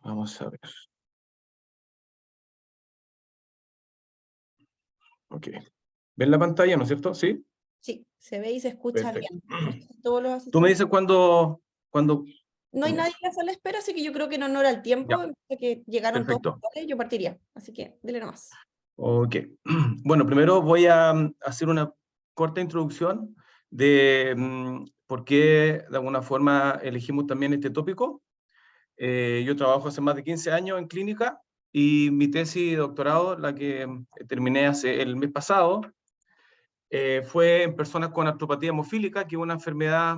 vamos a ver. Ok. ¿Ven la pantalla, no es cierto? ¿Sí? Sí, se ve y se escucha Perfecto. bien. Todos los Tú me asistentes. dices cuándo No hay nadie comienzo. en la sala de espera, así que yo creo que en honor al Ya, tiempo, de que llegaron todos perfecto. puntuales, yo partiría. Así que, dele nomás. Ok. Bueno, primero voy a hacer una corta introducción de por qué de alguna forma elegimos también este tópico. Yo trabajo hace más de 15 años en clínica y mi tesis de doctorado, la que terminé hace el mes pasado, fue en personas con artropatía hemofílica, que es una enfermedad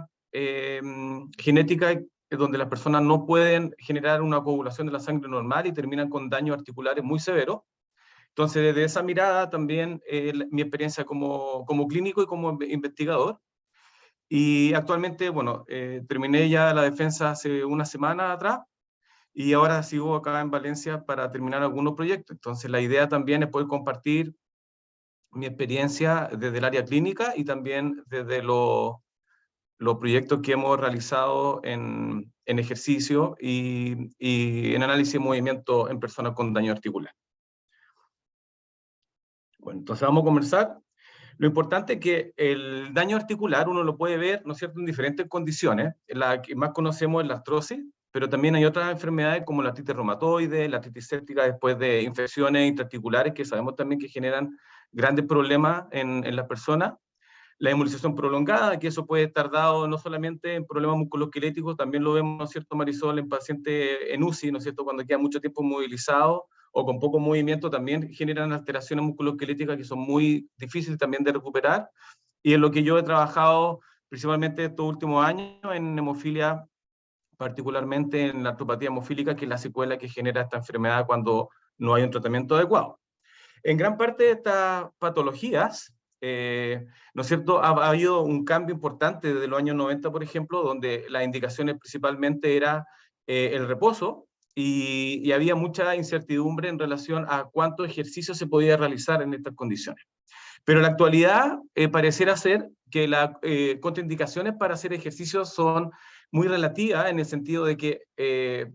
genética donde las personas no pueden generar una coagulación de la sangre normal y terminan con daños articulares muy severos. Entonces, desde esa mirada también mi experiencia como clínico y como investigador. Y actualmente, bueno, terminé ya la defensa hace una semana atrás y ahora sigo acá en Valencia para terminar algunos proyectos. Entonces, la idea también es poder compartir mi experiencia desde el área clínica y también desde los proyectos que hemos realizado en ejercicio y en análisis de movimiento en personas con daño articular. Bueno, entonces vamos a conversar. Lo importante es que el daño articular uno lo puede ver, ¿no es cierto?, en diferentes condiciones. La que más conocemos es la artrosis, pero también hay otras enfermedades como la artritis reumatoide, la artritis séptica después de infecciones intraarticulares que sabemos también que generan grandes problemas en las personas. La inmovilización prolongada, que eso puede estar dado no solamente en problemas musculoesqueléticos, también lo vemos, ¿no es cierto, Marisol, en pacientes en UCI, ¿no es cierto?, cuando queda mucho tiempo movilizado o con poco movimiento, también generan alteraciones musculoesqueléticas que son muy difíciles también de recuperar. Y en lo que yo he trabajado principalmente estos últimos años en hemofilia, particularmente en la artropatía hemofílica, que es la secuela que genera esta enfermedad cuando no hay un tratamiento adecuado. En gran parte de estas patologías, ¿no es cierto?, ha habido un cambio importante desde los años 90, por ejemplo, donde las indicaciones principalmente era el reposo y había mucha incertidumbre en relación a cuánto ejercicio se podía realizar en estas condiciones. Pero en la actualidad pareciera ser que las contraindicaciones para hacer ejercicio son muy relativas en el sentido de que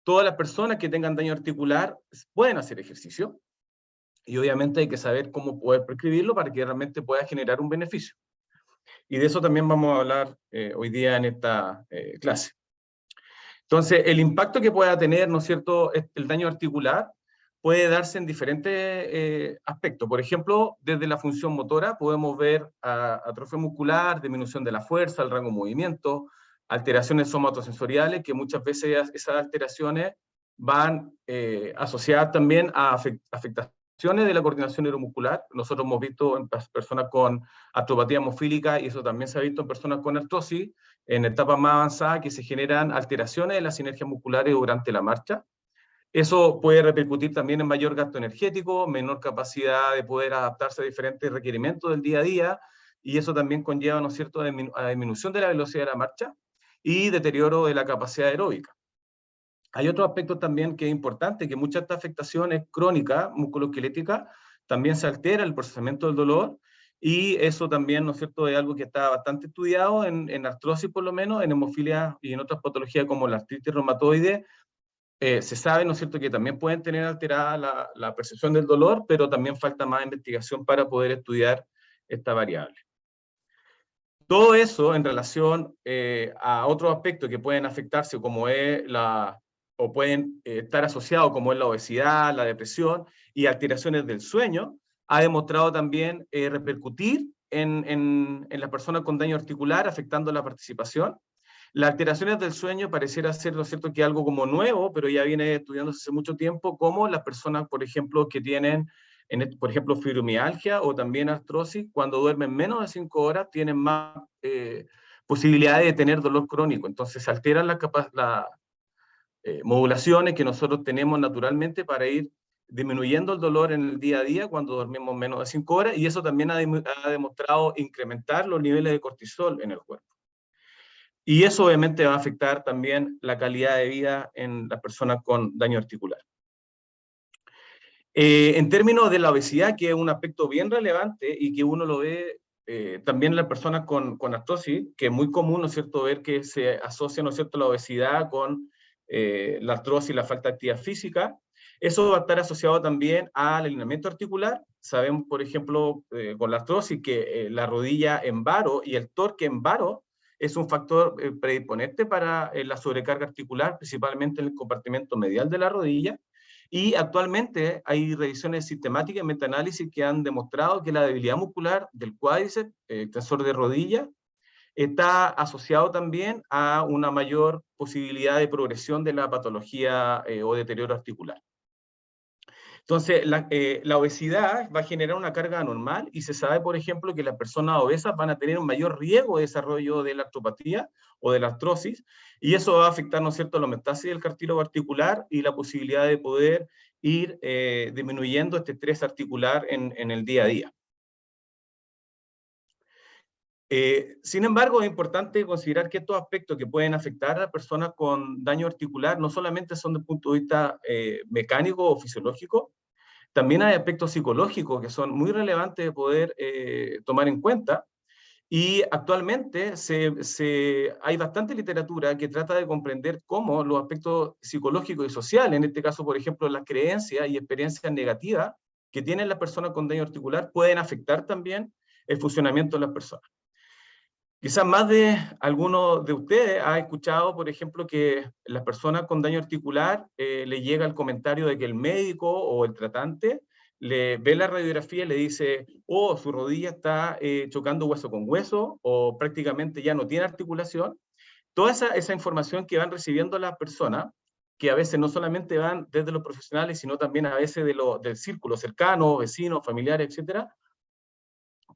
todas las personas que tengan daño articular pueden hacer ejercicio, y obviamente hay que saber cómo poder prescribirlo para que realmente pueda generar un beneficio. Y de eso también vamos a hablar hoy día en esta clase. Entonces, el impacto que pueda tener, ¿no es cierto?, el daño articular puede darse en diferentes aspectos. Por ejemplo, desde la función motora podemos ver atrofia muscular, disminución de la fuerza, el rango de movimiento, alteraciones somatosensoriales, que muchas veces esas alteraciones van asociadas también a afectaciones de la coordinación neuromuscular. Nosotros hemos visto en personas con artropatía hemofílica, y eso también se ha visto en personas con artrosis, en etapas más avanzadas, que se generan alteraciones de las sinergias musculares durante la marcha. Eso puede repercutir también en mayor gasto energético, menor capacidad de poder adaptarse a diferentes requerimientos del día a día, y eso también conlleva, ¿no es cierto?, a disminución de la velocidad de la marcha y deterioro de la capacidad aeróbica. Hay otro aspecto también que es importante, que muchas de estas afectaciones crónicas, musculoesqueléticas, también se altera el procesamiento del dolor, y eso también, ¿no es cierto?, es algo que está bastante estudiado en artrosis, por lo menos, en hemofilia y en otras patologías como la artritis reumatoide. Se sabe, ¿no es cierto?, que también pueden tener alterada la percepción del dolor, pero también falta más investigación para poder estudiar esta variable. Todo eso en relación a otros aspectos que pueden afectarse, como es o pueden estar asociados, como es la obesidad, la depresión y alteraciones del sueño, ha demostrado también repercutir en las personas con daño articular, afectando la participación. Las alteraciones del sueño pareciera ser, ¿no es cierto?, que algo como nuevo, pero ya viene estudiándose hace mucho tiempo, como las personas, por ejemplo, que tienen, por ejemplo, fibromialgia o también artrosis, cuando duermen menos de 5 horas, tienen más posibilidades de tener dolor crónico. Entonces se alteran las modulaciones que nosotros tenemos naturalmente para ir disminuyendo el dolor en el día a día cuando dormimos menos de 5 horas, y eso también ha demostrado incrementar los niveles de cortisol en el cuerpo. Y eso obviamente va a afectar también la calidad de vida en las personas con daño articular. En términos de la obesidad, que es un aspecto bien relevante y que uno lo ve también en las personas con artrosis, que es muy común, ¿no es cierto?, ver que se asocia, ¿no es cierto?, la obesidad con la artrosis y la falta de actividad física. Eso va a estar asociado también al alineamiento articular. Sabemos, por ejemplo, con la artrosis, que la rodilla en varo y el torque en varo es un factor predisponente para la sobrecarga articular, principalmente en el compartimento medial de la rodilla. Y actualmente hay revisiones sistemáticas y metaanálisis que han demostrado que la debilidad muscular del cuádriceps, extensor de rodilla, está asociado también a una mayor posibilidad de progresión de la patología o deterioro articular. Entonces, la obesidad va a generar una carga anormal y se sabe, por ejemplo, que las personas obesas van a tener un mayor riesgo de desarrollo de la artropatía o de la artrosis, y eso va a afectar, ¿no es cierto?, la homeostasis del cartílago articular y la posibilidad de poder ir disminuyendo este estrés articular en el día a día. Sin embargo, es importante considerar que estos aspectos que pueden afectar a las personas con daño articular no solamente son desde el punto de vista mecánico o fisiológico, también hay aspectos psicológicos que son muy relevantes de poder tomar en cuenta, y actualmente hay bastante literatura que trata de comprender cómo los aspectos psicológicos y sociales, en este caso, por ejemplo, las creencias y experiencias negativas que tienen las personas con daño articular, pueden afectar también el funcionamiento de las personas. Quizás más de alguno de ustedes ha escuchado, por ejemplo, que las personas con daño articular le llega el comentario de que el médico o el tratante le ve la radiografía y le dice, oh, su rodilla está chocando hueso con hueso, o prácticamente ya no tiene articulación. Toda esa información que van recibiendo las personas, que a veces no solamente van desde los profesionales, sino también a veces del círculo cercano, vecinos, familiares, etcétera,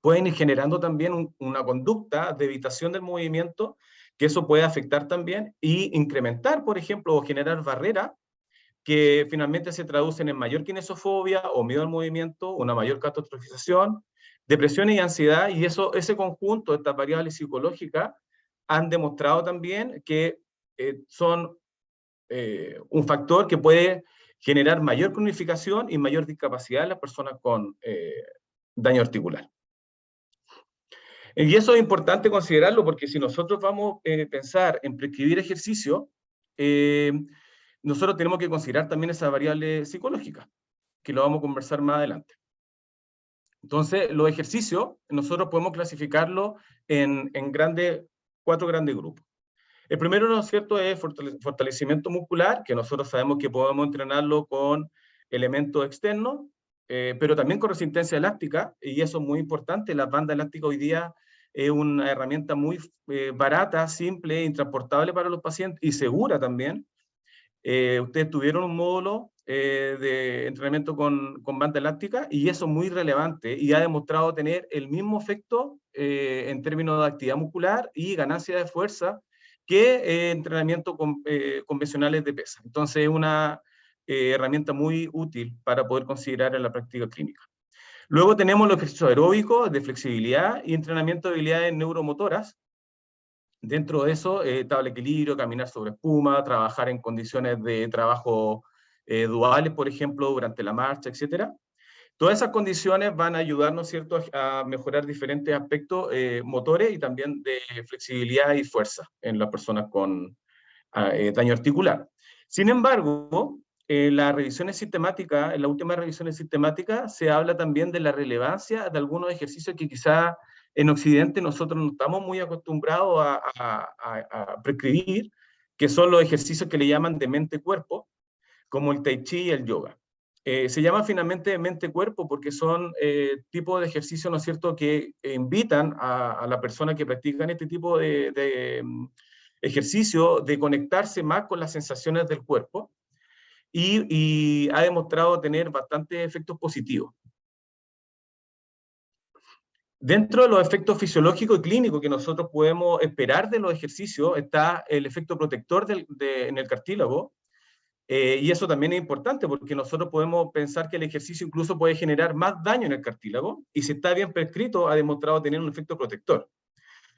pueden ir generando también una conducta de evitación del movimiento, que eso puede afectar también y incrementar, por ejemplo, o generar barreras que finalmente se traducen en mayor kinesofobia o miedo al movimiento, una mayor catastrofización, depresión y ansiedad, y ese conjunto, estas variables psicológicas, han demostrado también que son un factor que puede generar mayor cronificación y mayor discapacidad en las personas con daño articular. Y eso es importante considerarlo, porque si nosotros vamos a pensar en prescribir ejercicio, nosotros tenemos que considerar también esa variable psicológica, que lo vamos a conversar más adelante. Entonces, los ejercicios, nosotros podemos clasificarlos en 4 grandes grupos. El primero, ¿no es cierto?, es fortalecimiento muscular, que nosotros sabemos que podemos entrenarlo con elementos externos, pero también con resistencia elástica, y eso es muy importante. La banda elástica hoy día es una herramienta muy barata, simple, intransportable para los pacientes y segura también. Ustedes tuvieron un módulo de entrenamiento con banda elástica, y eso es muy relevante y ha demostrado tener el mismo efecto en términos de actividad muscular y ganancia de fuerza que entrenamiento convencionales de pesa. Entonces es una herramienta muy útil para poder considerar en la práctica clínica. Luego tenemos los ejercicios aeróbicos de flexibilidad y entrenamiento de habilidades neuromotoras. Dentro de eso, tabla de equilibrio, caminar sobre espuma, trabajar en condiciones de trabajo duales, por ejemplo, durante la marcha, etc. Todas esas condiciones van a ayudar, ¿no es cierto?, a mejorar diferentes aspectos motores y también de flexibilidad y fuerza en las personas con daño articular. Sin embargo, en las revisiones sistemáticas, en las últimas revisiones sistemáticas, se habla también de la relevancia de algunos ejercicios que quizá en Occidente nosotros no estamos muy acostumbrados a prescribir, que son los ejercicios que le llaman de mente-cuerpo, como el tai chi y el yoga. Se llama finalmente de mente-cuerpo porque son tipos de ejercicios, ¿no es cierto?, que invitan a la persona que practican este tipo de ejercicio de conectarse más con las sensaciones del cuerpo, y ha demostrado tener bastantes efectos positivos. Dentro de los efectos fisiológicos y clínicos que nosotros podemos esperar de los ejercicios está el efecto protector en el cartílago, y eso también es importante porque nosotros podemos pensar que el ejercicio incluso puede generar más daño en el cartílago, y si está bien prescrito ha demostrado tener un efecto protector.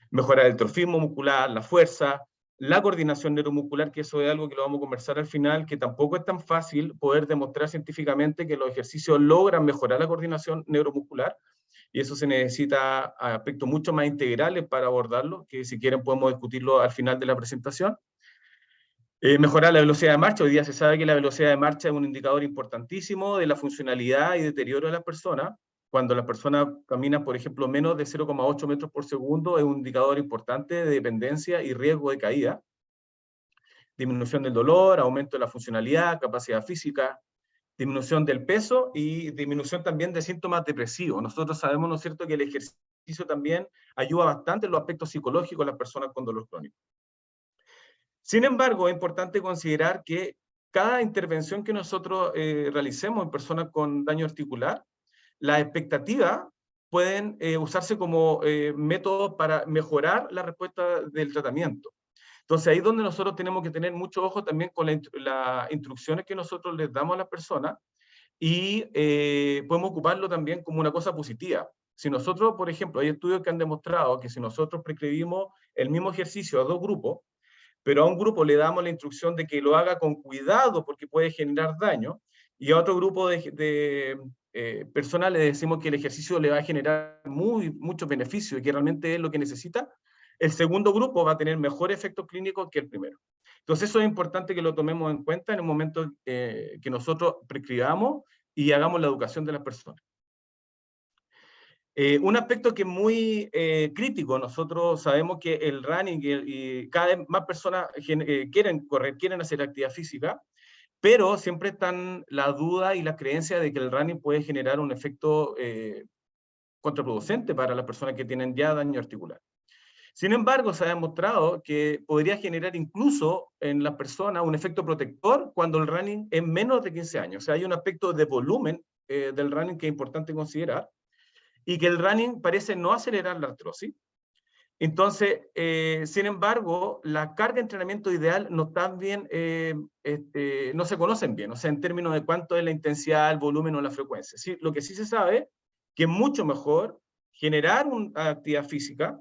Mejorar el trofismo muscular, la fuerza, la coordinación neuromuscular, que eso es algo que lo vamos a conversar al final, que tampoco es tan fácil poder demostrar científicamente que los ejercicios logran mejorar la coordinación neuromuscular, y eso se necesita aspectos mucho más integrales para abordarlo, que si quieren podemos discutirlo al final de la presentación. Mejorar la velocidad de marcha. Hoy día se sabe que la velocidad de marcha es un indicador importantísimo de la funcionalidad y deterioro de las personas. Cuando la persona camina, por ejemplo, menos de 0,8 metros por segundo, es un indicador importante de dependencia y riesgo de caída. Disminución del dolor, aumento de la funcionalidad, capacidad física, disminución del peso y disminución también de síntomas depresivos. Nosotros sabemos, ¿no es cierto?, que el ejercicio también ayuda bastante en los aspectos psicológicos de las personas con dolor crónico. Sin embargo, es importante considerar que cada intervención que nosotros realicemos en personas con daño articular, las expectativas pueden usarse como métodos para mejorar la respuesta del tratamiento. Entonces, ahí es donde nosotros tenemos que tener mucho ojo también con las instrucciones que nosotros les damos a las personas y podemos ocuparlo también como una cosa positiva. Si nosotros, por ejemplo, hay estudios que han demostrado que si nosotros prescribimos el mismo ejercicio a dos grupos, pero a un grupo le damos la instrucción de que lo haga con cuidado porque puede generar daño, y a otro grupo de personas le decimos que el ejercicio le va a generar muchos beneficios y que realmente es lo que necesita, el segundo grupo va a tener mejor efecto clínico que el primero. Entonces eso es importante que lo tomemos en cuenta en el momento que nosotros prescribamos y hagamos la educación de las personas. Un aspecto que es muy crítico, nosotros sabemos que el running y cada vez más personas quieren correr, quieren hacer actividad física, pero siempre están la duda y la creencia de que el running puede generar un efecto contraproducente para las personas que tienen ya daño articular. Sin embargo, se ha demostrado que podría generar incluso en las personas un efecto protector cuando el running es menos de 15 años. O sea, hay un aspecto de volumen del running que es importante considerar, y que el running parece no acelerar la artrosis. Entonces, sin embargo, la carga de entrenamiento ideal no, no se conocen bien, o sea, en términos de cuánto es la intensidad, el volumen o la frecuencia. Sí, lo que sí se sabe que es mucho mejor generar una actividad física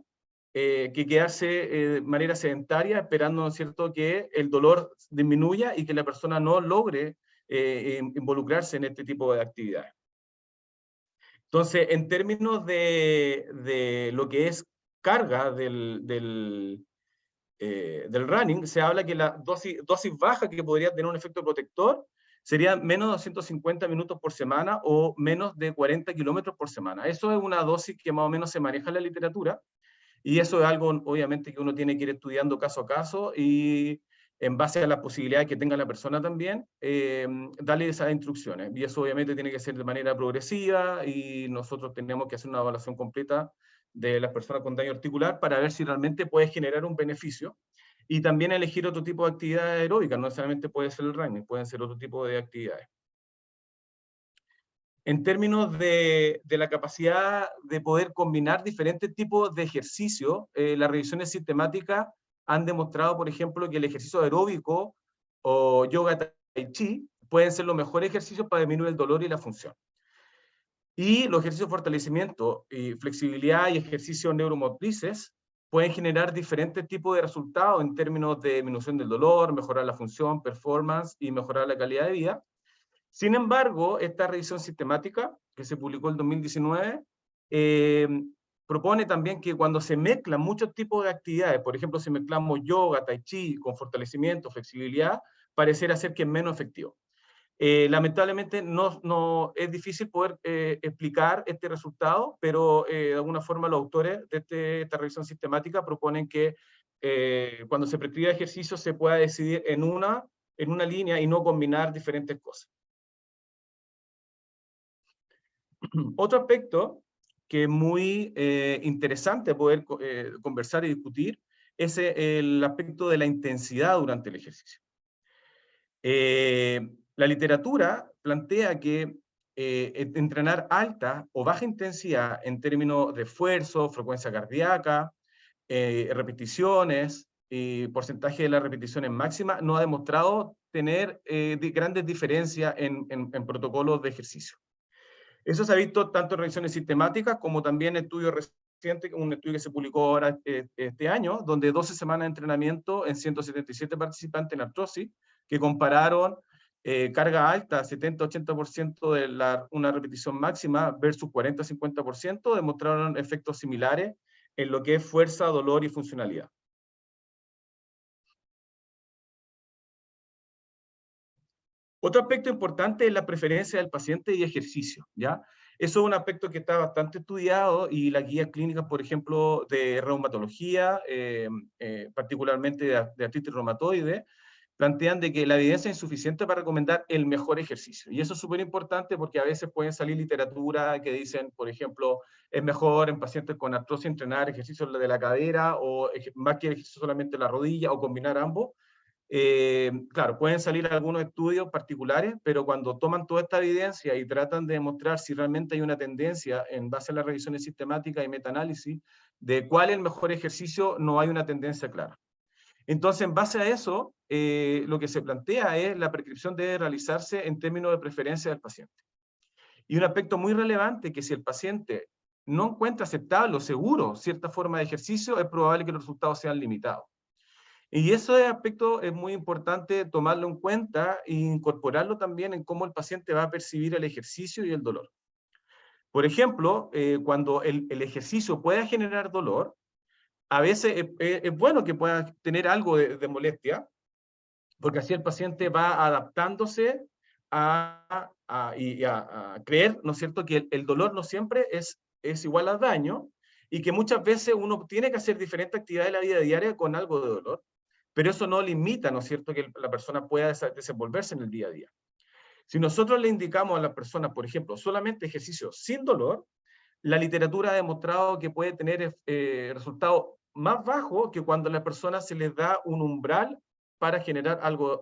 que quedarse de manera sedentaria esperando, ¿no es cierto?, que el dolor disminuya y que la persona no logre involucrarse en este tipo de actividades. Entonces, en términos de lo que es carga del running, se habla que la dosis baja que podría tener un efecto protector sería menos de 250 minutos por semana o menos de 40 kilómetros por semana. Eso es una dosis que más o menos se maneja en la literatura, y eso es algo, obviamente, que uno tiene que ir estudiando caso a caso y en base a las posibilidades que tenga la persona también, darle esas instrucciones. Y eso obviamente tiene que ser de manera progresiva y nosotros tenemos que hacer una evaluación completa de las personas con daño articular para ver si realmente puede generar un beneficio. Y también elegir otro tipo de actividad aeróbica, no necesariamente puede ser el running, pueden ser otro tipo de actividades. En términos de la capacidad de poder combinar diferentes tipos de ejercicio, las revisiones sistemáticas han demostrado, por ejemplo, que el ejercicio aeróbico o yoga tai chi pueden ser los mejores ejercicios para disminuir el dolor y la función. Y los ejercicios de fortalecimiento y flexibilidad y ejercicios neuromotrices pueden generar diferentes tipos de resultados en términos de disminución del dolor, mejorar la función, performance y mejorar la calidad de vida. Sin embargo, esta revisión sistemática, que se publicó en 2019, propone también que cuando se mezclan muchos tipos de actividades, por ejemplo, si mezclamos yoga, tai chi, con fortalecimiento, flexibilidad, pareciera ser que es menos efectivo. Lamentablemente no es difícil poder explicar este resultado, pero de alguna forma los autores de esta revisión sistemática proponen que cuando se prescribe ejercicio se pueda decidir en una línea y no combinar diferentes cosas. Otro aspecto que es muy interesante poder conversar y discutir es el aspecto de la intensidad durante el ejercicio. La literatura plantea que entrenar alta o baja intensidad en términos de esfuerzo, frecuencia cardíaca, repeticiones y porcentaje de las repeticiones máximas no ha demostrado tener grandes diferencias en protocolos de ejercicio. Eso se ha visto tanto en revisiones sistemáticas como también en estudios recientes, un estudio que se publicó ahora este año, donde 12 semanas de entrenamiento en 177 participantes en artrosis, que compararon carga alta, 70-80% de una repetición máxima versus 40-50%, demostraron efectos similares en lo que es fuerza, dolor y funcionalidad. Otro aspecto importante es la preferencia del paciente y ejercicio, ¿ya? Eso es un aspecto que está bastante estudiado y las guías clínicas, por ejemplo, de reumatología, particularmente de artritis reumatoide, plantean de que la evidencia es insuficiente para recomendar el mejor ejercicio. Y eso es súper importante porque a veces pueden salir literatura que dicen, por ejemplo, es mejor en pacientes con artrosis entrenar ejercicios de la cadera o más que ejercicio solamente la rodilla o combinar ambos. Claro, pueden salir algunos estudios particulares, pero cuando toman toda esta evidencia y tratan de demostrar si realmente hay una tendencia en base a las revisiones sistemáticas y metaanálisis de cuál es el mejor ejercicio, no hay una tendencia clara. Entonces, en base a eso, lo que se plantea es la prescripción debe realizarse en términos de preferencia del paciente. Y un aspecto muy relevante que si el paciente no encuentra aceptable o seguro cierta forma de ejercicio, es probable que los resultados sean limitados. Y ese aspecto es muy importante tomarlo en cuenta e incorporarlo también en cómo el paciente va a percibir el ejercicio y el dolor. Por ejemplo, cuando el ejercicio pueda generar dolor, a veces es bueno que pueda tener algo de molestia, porque así el paciente va adaptándose a creer, ¿no es cierto?, que el dolor no siempre es igual al daño y que muchas veces uno tiene que hacer diferentes actividades de la vida diaria con algo de dolor, pero eso no limita, ¿no es cierto?, que la persona pueda desenvolverse en el día a día. Si nosotros le indicamos a la persona, por ejemplo, solamente ejercicio sin dolor, la literatura ha demostrado que puede tener resultados más bajos que cuando a la persona se les da un umbral para generar algo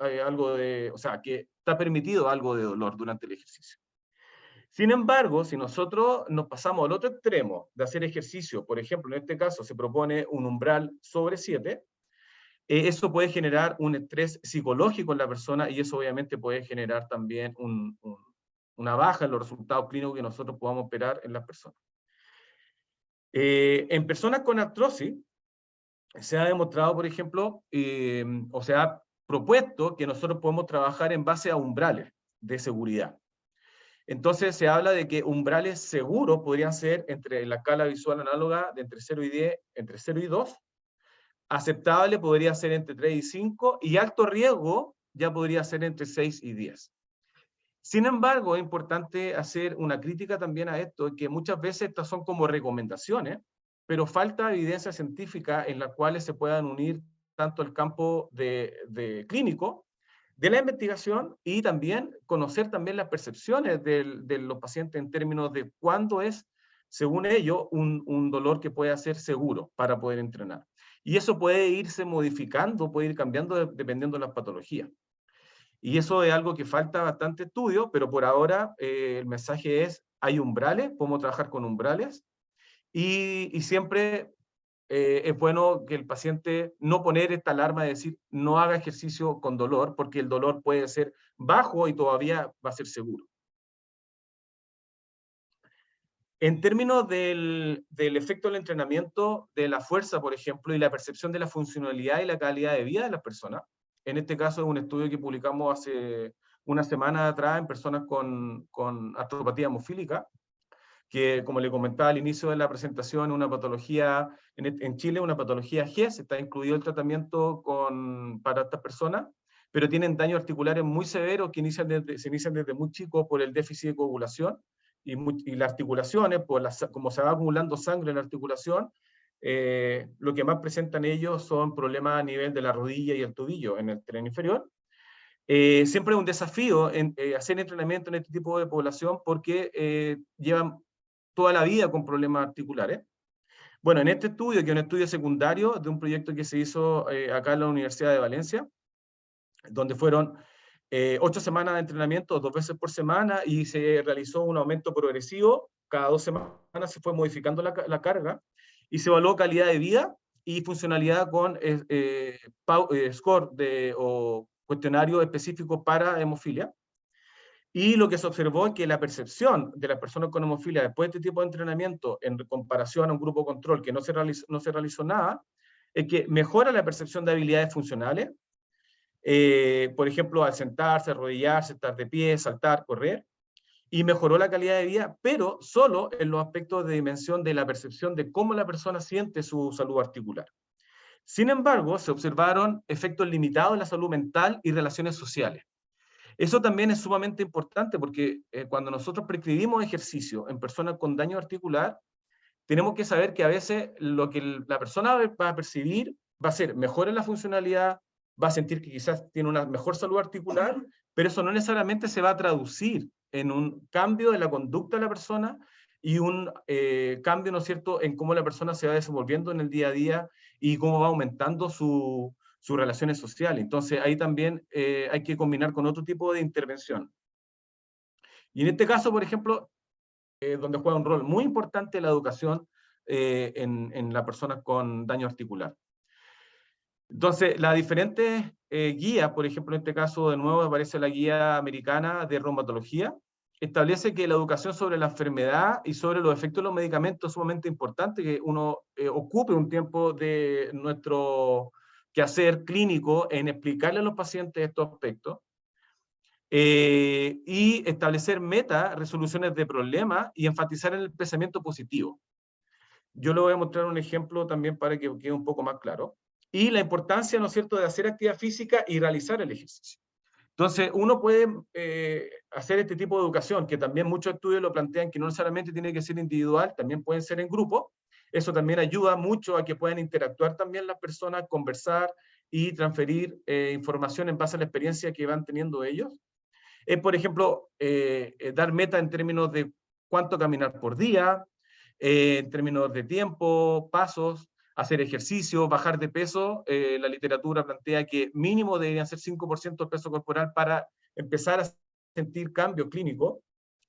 de, o sea, que está permitido algo de dolor durante el ejercicio. Sin embargo, si nosotros nos pasamos al otro extremo de hacer ejercicio, por ejemplo, en este caso se propone un umbral sobre 7, eso puede generar un estrés psicológico en la persona y eso obviamente puede generar también una baja en los resultados clínicos que nosotros podamos esperar en las personas. En personas con artrosis, se ha demostrado, por ejemplo, o se ha propuesto que nosotros podemos trabajar en base a umbrales de seguridad. Entonces se habla de que umbrales seguros podrían ser entre la escala visual análoga de entre 0 y 10, entre 0 y 2, aceptable podría ser entre 3 y 5, y alto riesgo ya podría ser entre 6 y 10. Sin embargo, es importante hacer una crítica también a esto, que muchas veces estas son como recomendaciones, pero falta evidencia científica en la cual se puedan unir tanto el campo de clínico, de la investigación, y también conocer también las percepciones de los pacientes en términos de cuándo es, según ellos, un dolor que pueda ser seguro para poder entrenar. Y eso puede irse modificando, puede ir cambiando dependiendo de las patologías. Y eso es algo que falta bastante estudio, pero por ahora el mensaje es, hay umbrales, podemos trabajar con umbrales, y siempre es bueno que el paciente no poner esta alarma de decir, no haga ejercicio con dolor, porque el dolor puede ser bajo y todavía va a ser seguro. En términos del efecto del entrenamiento, de la fuerza, por ejemplo, y la percepción de la funcionalidad y la calidad de vida de las personas, en este caso es un estudio que publicamos hace una semana atrás en personas con artropatía hemofílica, que como le comentaba al inicio de la presentación, una patología, en Chile una patología GES, está incluido el tratamiento para estas personas, pero tienen daños articulares muy severos que se inician desde muy chicos por el déficit de coagulación, y las articulaciones, como se va acumulando sangre en la articulación, lo que más presentan ellos son problemas a nivel de la rodilla y el tobillo en el tren inferior. Siempre es un desafío hacer entrenamiento en este tipo de población porque llevan toda la vida con problemas articulares. Bueno, en este estudio, que es un estudio secundario de un proyecto que se hizo acá en la Universidad de Valencia, donde fueron 8 semanas de entrenamiento, 2 veces por semana, y se realizó un aumento progresivo. Cada 2 semanas se fue modificando la carga, y se evaluó calidad de vida y funcionalidad con score o cuestionario específico para hemofilia. Y lo que se observó es que la percepción de las personas con hemofilia después de este tipo de entrenamiento, en comparación a un grupo control que no se realizó nada, es que mejora la percepción de habilidades funcionales, por ejemplo, al sentarse, arrodillarse, estar de pie, saltar, correr, y mejoró la calidad de vida, pero solo en los aspectos de dimensión de la percepción de cómo la persona siente su salud articular. Sin embargo, se observaron efectos limitados en la salud mental y relaciones sociales. Eso también es sumamente importante porque cuando nosotros prescribimos ejercicio en personas con daño articular, tenemos que saber que a veces lo que la persona va a percibir va a ser mejor en la funcionalidad, va a sentir que quizás tiene una mejor salud articular, pero eso no necesariamente se va a traducir en un cambio de la conducta de la persona y un cambio, ¿no es cierto?, en cómo la persona se va desenvolviendo en el día a día y cómo va aumentando sus relaciones sociales. Entonces, ahí también hay que combinar con otro tipo de intervención. Y en este caso, por ejemplo, donde juega un rol muy importante la educación en las personas con daño articular. Entonces, las diferentes guías, por ejemplo, en este caso, de nuevo aparece la guía americana de reumatología, establece que la educación sobre la enfermedad y sobre los efectos de los medicamentos es sumamente importante, que uno ocupe un tiempo de nuestro quehacer clínico en explicarle a los pacientes estos aspectos, y establecer metas, resoluciones de problemas y enfatizar en el pensamiento positivo. Yo le voy a mostrar un ejemplo también para que quede un poco más claro. Y la importancia, ¿no es cierto?, de hacer actividad física y realizar el ejercicio. Entonces, uno puede hacer este tipo de educación, que también muchos estudios lo plantean, que no necesariamente tiene que ser individual, también pueden ser en grupo. Eso también ayuda mucho a que puedan interactuar también las personas, conversar y transferir información en base a la experiencia que van teniendo ellos. Es, por ejemplo, dar meta en términos de cuánto caminar por día, en términos de tiempo, pasos, hacer ejercicio, bajar de peso. La literatura plantea que mínimo deberían ser 5% del peso corporal para empezar a sentir cambio clínico.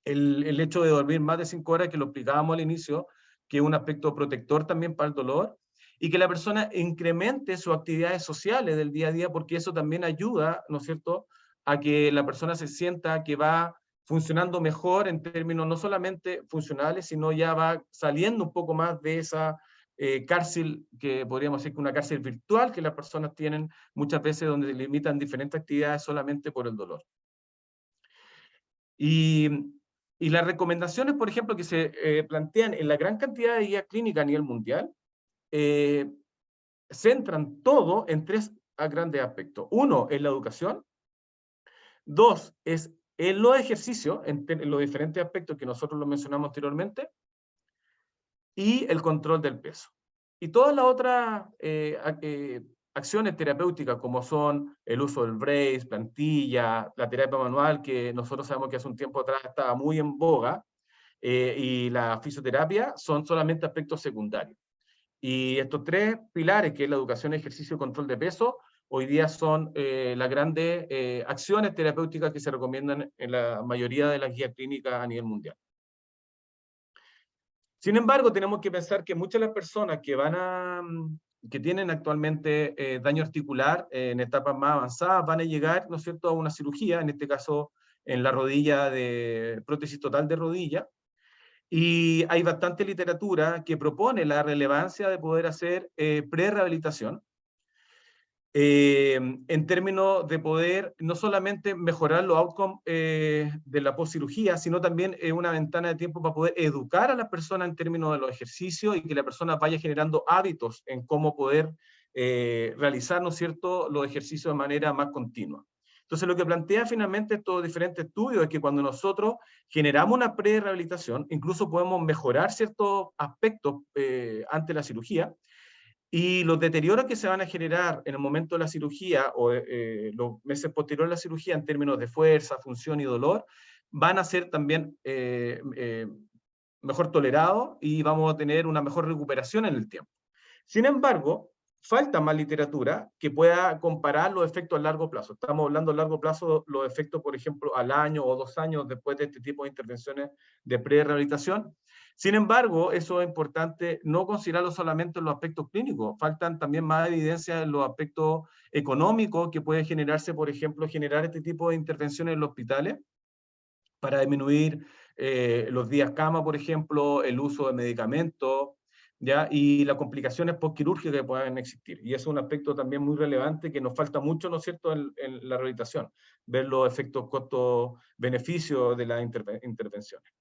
El hecho de dormir más de 5 horas, que lo explicábamos al inicio, que es un aspecto protector también para el dolor, y que la persona incremente sus actividades sociales del día a día, porque eso también ayuda, ¿no es cierto?, a que la persona se sienta que va funcionando mejor en términos no solamente funcionales, sino ya va saliendo un poco más de esa cárcel, que podríamos decir que una cárcel virtual que las personas tienen muchas veces, donde limitan diferentes actividades solamente por el dolor. Y, y las recomendaciones, por ejemplo, que se plantean en la gran cantidad de guías clínicas a nivel mundial, centran todo en tres grandes aspectos. Uno es la educación. Dos es en los ejercicios, en los diferentes aspectos que nosotros lo mencionamos anteriormente, y el control del peso. Y todas las otras acciones terapéuticas, como son el uso del brace, plantilla, la terapia manual, que nosotros sabemos que hace un tiempo atrás estaba muy en boga, y la fisioterapia, son solamente aspectos secundarios. Y estos tres pilares, que es la educación, ejercicio y control de peso, hoy día son las grandes acciones terapéuticas que se recomiendan en la mayoría de las guías clínicas a nivel mundial. Sin embargo, tenemos que pensar que muchas de las personas que tienen actualmente daño articular en etapas más avanzadas van a llegar, ¿no es cierto?, a una cirugía, en este caso en la rodilla, de prótesis total de rodilla. Y hay bastante literatura que propone la relevancia de poder hacer pre-rehabilitación, en términos de poder no solamente mejorar los outcomes de la postcirugía, sino también una ventana de tiempo para poder educar a las personas en términos de los ejercicios y que la persona vaya generando hábitos en cómo poder realizar, ¿no es cierto?, los ejercicios de manera más continua. Entonces, lo que plantea finalmente estos diferentes estudios es que cuando nosotros generamos una pre-rehabilitación, incluso podemos mejorar ciertos aspectos ante la cirugía, y los deterioros que se van a generar en el momento de la cirugía o los meses posteriores a la cirugía en términos de fuerza, función y dolor, van a ser también mejor tolerados y vamos a tener una mejor recuperación en el tiempo. Sin embargo, falta más literatura que pueda comparar los efectos a largo plazo. Estamos hablando a largo plazo, los efectos, por ejemplo, al año o 2 años después de este tipo de intervenciones de pre-rehabilitación. Sin embargo, eso es importante no considerarlo solamente en los aspectos clínicos. Faltan también más evidencias en los aspectos económicos que puede generarse, por ejemplo, generar este tipo de intervenciones en los hospitales para disminuir los días cama, por ejemplo, el uso de medicamentos, ¿ya? Y las complicaciones postquirúrgicas que puedan existir. Y eso es un aspecto también muy relevante que nos falta mucho, ¿no es cierto?, en la rehabilitación, ver los efectos costo-beneficio de las intervenciones.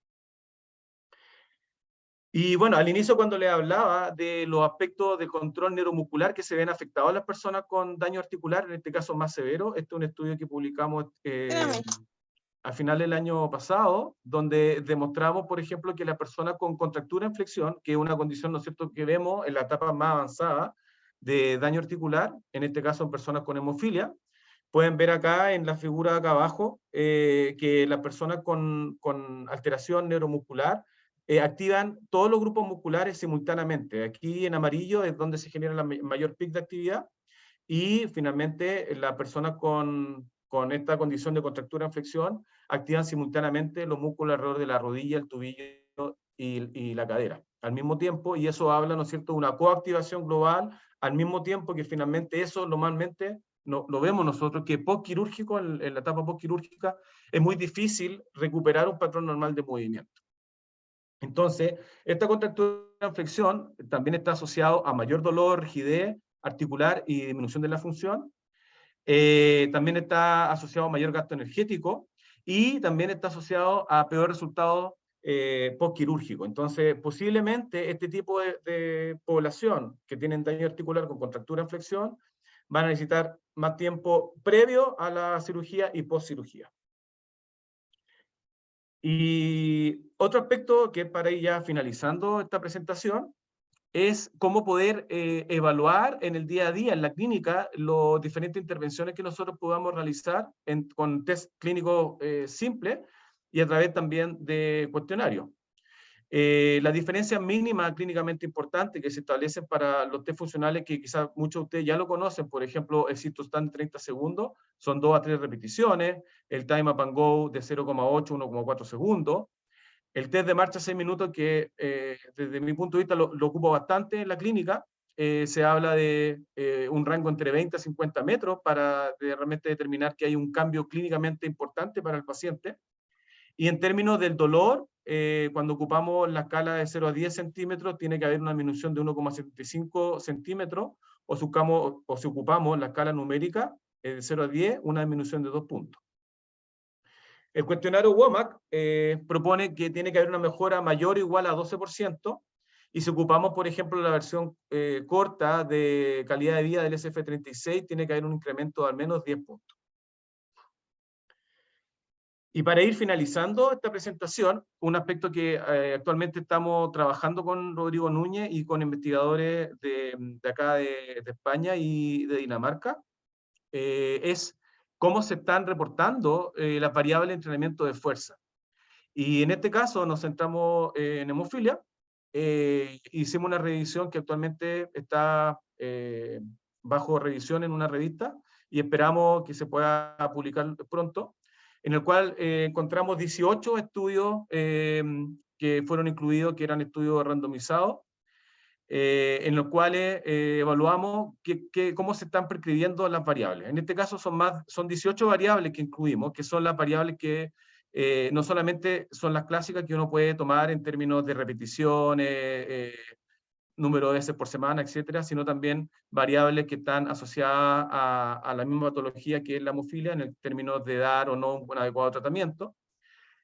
Y bueno, al inicio cuando le hablaba de los aspectos de control neuromuscular que se ven afectados a las personas con daño articular, en este caso más severo, este es un estudio que publicamos Espérame. a final del año pasado, donde demostramos, por ejemplo, que la persona con contractura en flexión, que es una condición, ¿no es cierto?, que vemos en la etapa más avanzada de daño articular, en este caso en personas con hemofilia, pueden ver acá en la figura de acá abajo que las personas con alteración neuromuscular activan todos los grupos musculares simultáneamente. Aquí en amarillo es donde se genera la mayor pic de actividad y finalmente las personas con esta condición de contractura en flexión activan simultáneamente los músculos alrededor de la rodilla, el tobillo y la cadera al mismo tiempo, y eso habla, ¿no es cierto?, de una coactivación global al mismo tiempo que finalmente eso normalmente lo vemos nosotros, que postquirúrgico, en la etapa postquirúrgica, es muy difícil recuperar un patrón normal de movimiento. Entonces, esta contractura en flexión también está asociado a mayor dolor, rigidez articular y disminución de la función. También está asociado a mayor gasto energético y también está asociado a peor resultado postquirúrgico. Entonces, posiblemente este tipo de población que tienen daño articular con contractura en flexión van a necesitar más tiempo previo a la cirugía y postcirugía. Y otro aspecto que para ir ya finalizando esta presentación es cómo poder evaluar en el día a día, en la clínica, las diferentes intervenciones que nosotros podamos realizar con test clínicos simples y a través también de cuestionarios. Las diferencias mínimas clínicamente importantes que se establecen para los test funcionales, que quizás muchos de ustedes ya lo conocen, por ejemplo, el Cytostat de 30 segundos, son 2 a 3 repeticiones, el Time Up and Go de 0,8 a 1,4 segundos, el test de marcha 6 minutos, que desde mi punto de vista lo ocupo bastante en la clínica, se habla de un rango entre 20 a 50 metros para realmente determinar que hay un cambio clínicamente importante para el paciente. Y en términos del dolor, cuando ocupamos la escala de 0 a 10 centímetros, tiene que haber una disminución de 1,75 centímetros, o si ocupamos la escala numérica de 0 a 10, una disminución de 2 puntos. El cuestionario WOMAC propone que tiene que haber una mejora mayor o igual a 12%, y si ocupamos, por ejemplo, la versión corta de calidad de vida del SF36, tiene que haber un incremento de al menos 10 puntos. Y para ir finalizando esta presentación, un aspecto que actualmente estamos trabajando con Rodrigo Núñez y con investigadores de acá de España y de Dinamarca, es cómo se están reportando las variables de entrenamiento de fuerza. Y en este caso nos centramos en hemofilia. Hicimos una revisión que actualmente está bajo revisión en una revista y esperamos que se pueda publicar pronto, en el cual encontramos 18 estudios que fueron incluidos, que eran estudios randomizados, en los cuales evaluamos cómo se están prescribiendo las variables. En este caso son 18 variables que incluimos, que son las variables que no solamente son las clásicas que uno puede tomar en términos de repeticiones, número de veces por semana, etcétera, sino también variables que están asociadas a la misma patología que es la hemofilia, en el términos de dar o no un adecuado tratamiento.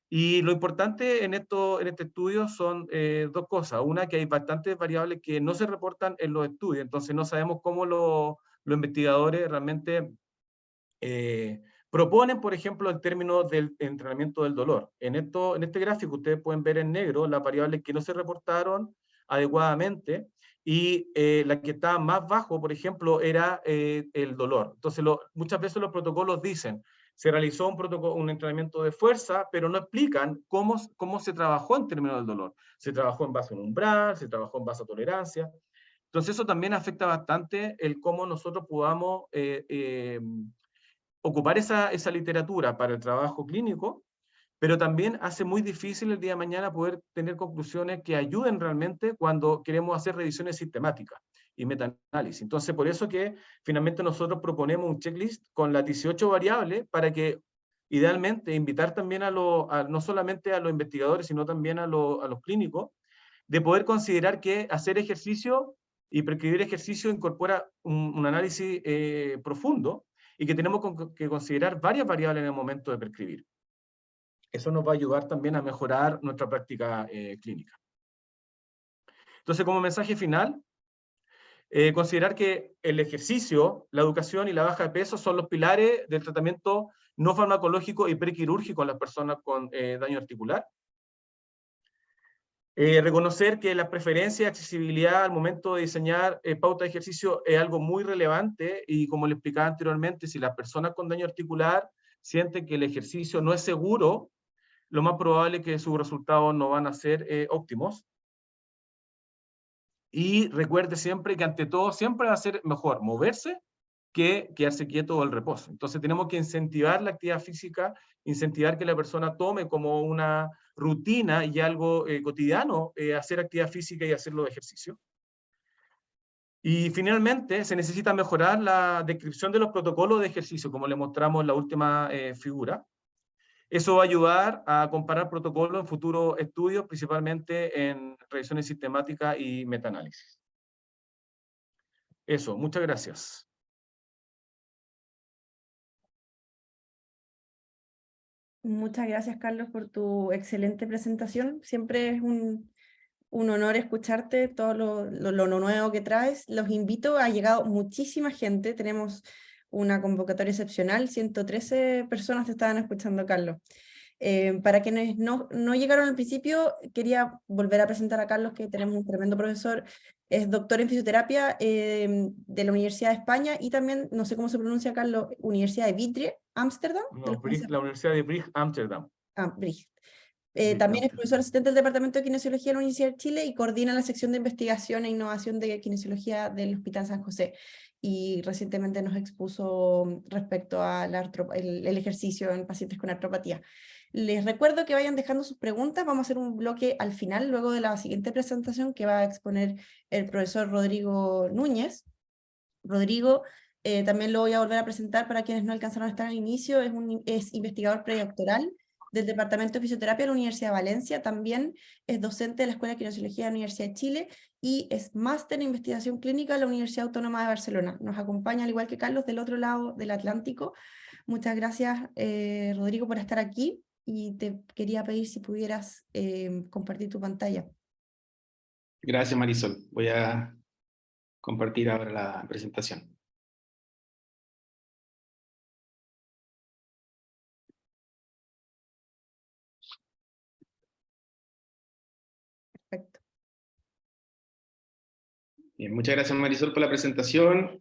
Y lo importante en este estudio son dos cosas. Una, que hay bastantes variables que no se reportan en los estudios, entonces no sabemos cómo los investigadores realmente proponen, por ejemplo, el término del entrenamiento del dolor. En este gráfico ustedes pueden ver en negro las variables que no se reportaron adecuadamente, y la que está más bajo, por ejemplo, era el dolor. Entonces, muchas veces los protocolos dicen, se realizó un entrenamiento de fuerza, pero no explican cómo se trabajó en términos del dolor. Se trabajó en base a un umbral, se trabajó en base a tolerancia. Entonces, eso también afecta bastante el cómo nosotros podamos ocupar esa literatura para el trabajo clínico, pero también hace muy difícil el día de mañana poder tener conclusiones que ayuden realmente cuando queremos hacer revisiones sistemáticas y metaanálisis. Entonces, por eso que finalmente nosotros proponemos un checklist con las 18 variables para que idealmente invitar también no solamente a los investigadores, sino también a los clínicos, de poder considerar que hacer ejercicio y prescribir ejercicio incorpora un análisis profundo, y que tenemos que considerar varias variables en el momento de prescribir. Eso nos va a ayudar también a mejorar nuestra práctica clínica. Entonces, como mensaje final, considerar que el ejercicio, la educación y la baja de peso son los pilares del tratamiento no farmacológico y prequirúrgico en las personas con daño articular. Reconocer que la preferencia y accesibilidad al momento de diseñar pauta de ejercicio es algo muy relevante, y como le explicaba anteriormente, si las personas con daño articular sienten que el ejercicio no es seguro, lo más probable es que sus resultados no van a ser óptimos. Y recuerde siempre que ante todo siempre va a ser mejor moverse que quedarse quieto o el reposo. Entonces tenemos que incentivar la actividad física, incentivar que la persona tome como una rutina y algo cotidiano hacer actividad física y hacerlo de ejercicio. Y finalmente se necesita mejorar la descripción de los protocolos de ejercicio, como le mostramos en la última figura. Eso va a ayudar a comparar protocolos en futuros estudios, principalmente en revisiones sistemáticas y metaanálisis. Eso, muchas gracias. Muchas gracias, Carlos, por tu excelente presentación. Siempre es un honor escucharte, todo lo nuevo que traes. Los invito, ha llegado muchísima gente, tenemos una convocatoria excepcional, 113 personas te estaban escuchando, Carlos. Para quienes no llegaron al principio, quería volver a presentar a Carlos, que tenemos un tremendo profesor, es doctor en fisioterapia de la Universidad de España, y también, no sé cómo se pronuncia, Carlos, Universidad de Vitrie, Ámsterdam. No, la Universidad de Brugge, Ámsterdam. Brugge. También es profesor asistente del Departamento de Kinesiología de la Universidad de Chile y coordina la sección de investigación e innovación de kinesiología del Hospital San José. Y recientemente nos expuso respecto al el ejercicio en pacientes con artropatía. Les recuerdo que vayan dejando sus preguntas. Vamos a hacer un bloque al final, luego de la siguiente presentación que va a exponer el profesor Rodrigo Núñez. Rodrigo, también lo voy a volver a presentar para quienes no alcanzaron a estar al inicio, es investigador predoctoral del Departamento de Fisioterapia de la Universidad de Valencia, también es docente de la Escuela de Kinesiología de la Universidad de Chile y es máster en investigación clínica de la Universidad Autónoma de Barcelona. Nos acompaña, al igual que Carlos, del otro lado del Atlántico. Muchas gracias, Rodrigo, por estar aquí, y te quería pedir si pudieras compartir tu pantalla. Gracias, Marisol. Voy a compartir ahora la presentación. Perfecto. Bien, muchas gracias, Marisol, por la presentación.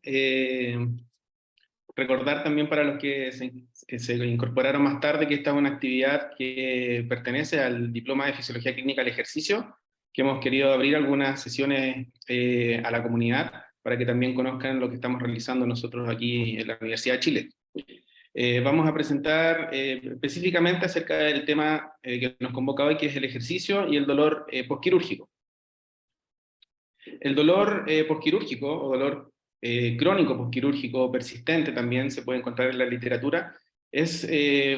Recordar también para los que se incorporaron más tarde que esta es una actividad que pertenece al Diploma de Fisiología Clínica del Ejercicio, que hemos querido abrir algunas sesiones a la comunidad para que también conozcan lo que estamos realizando nosotros aquí en la Universidad de Chile. Vamos a presentar específicamente acerca del tema que nos convoca hoy, que es el ejercicio y el dolor posquirúrgico. El dolor posquirúrgico o dolor crónico posquirúrgico persistente, también se puede encontrar en la literatura, es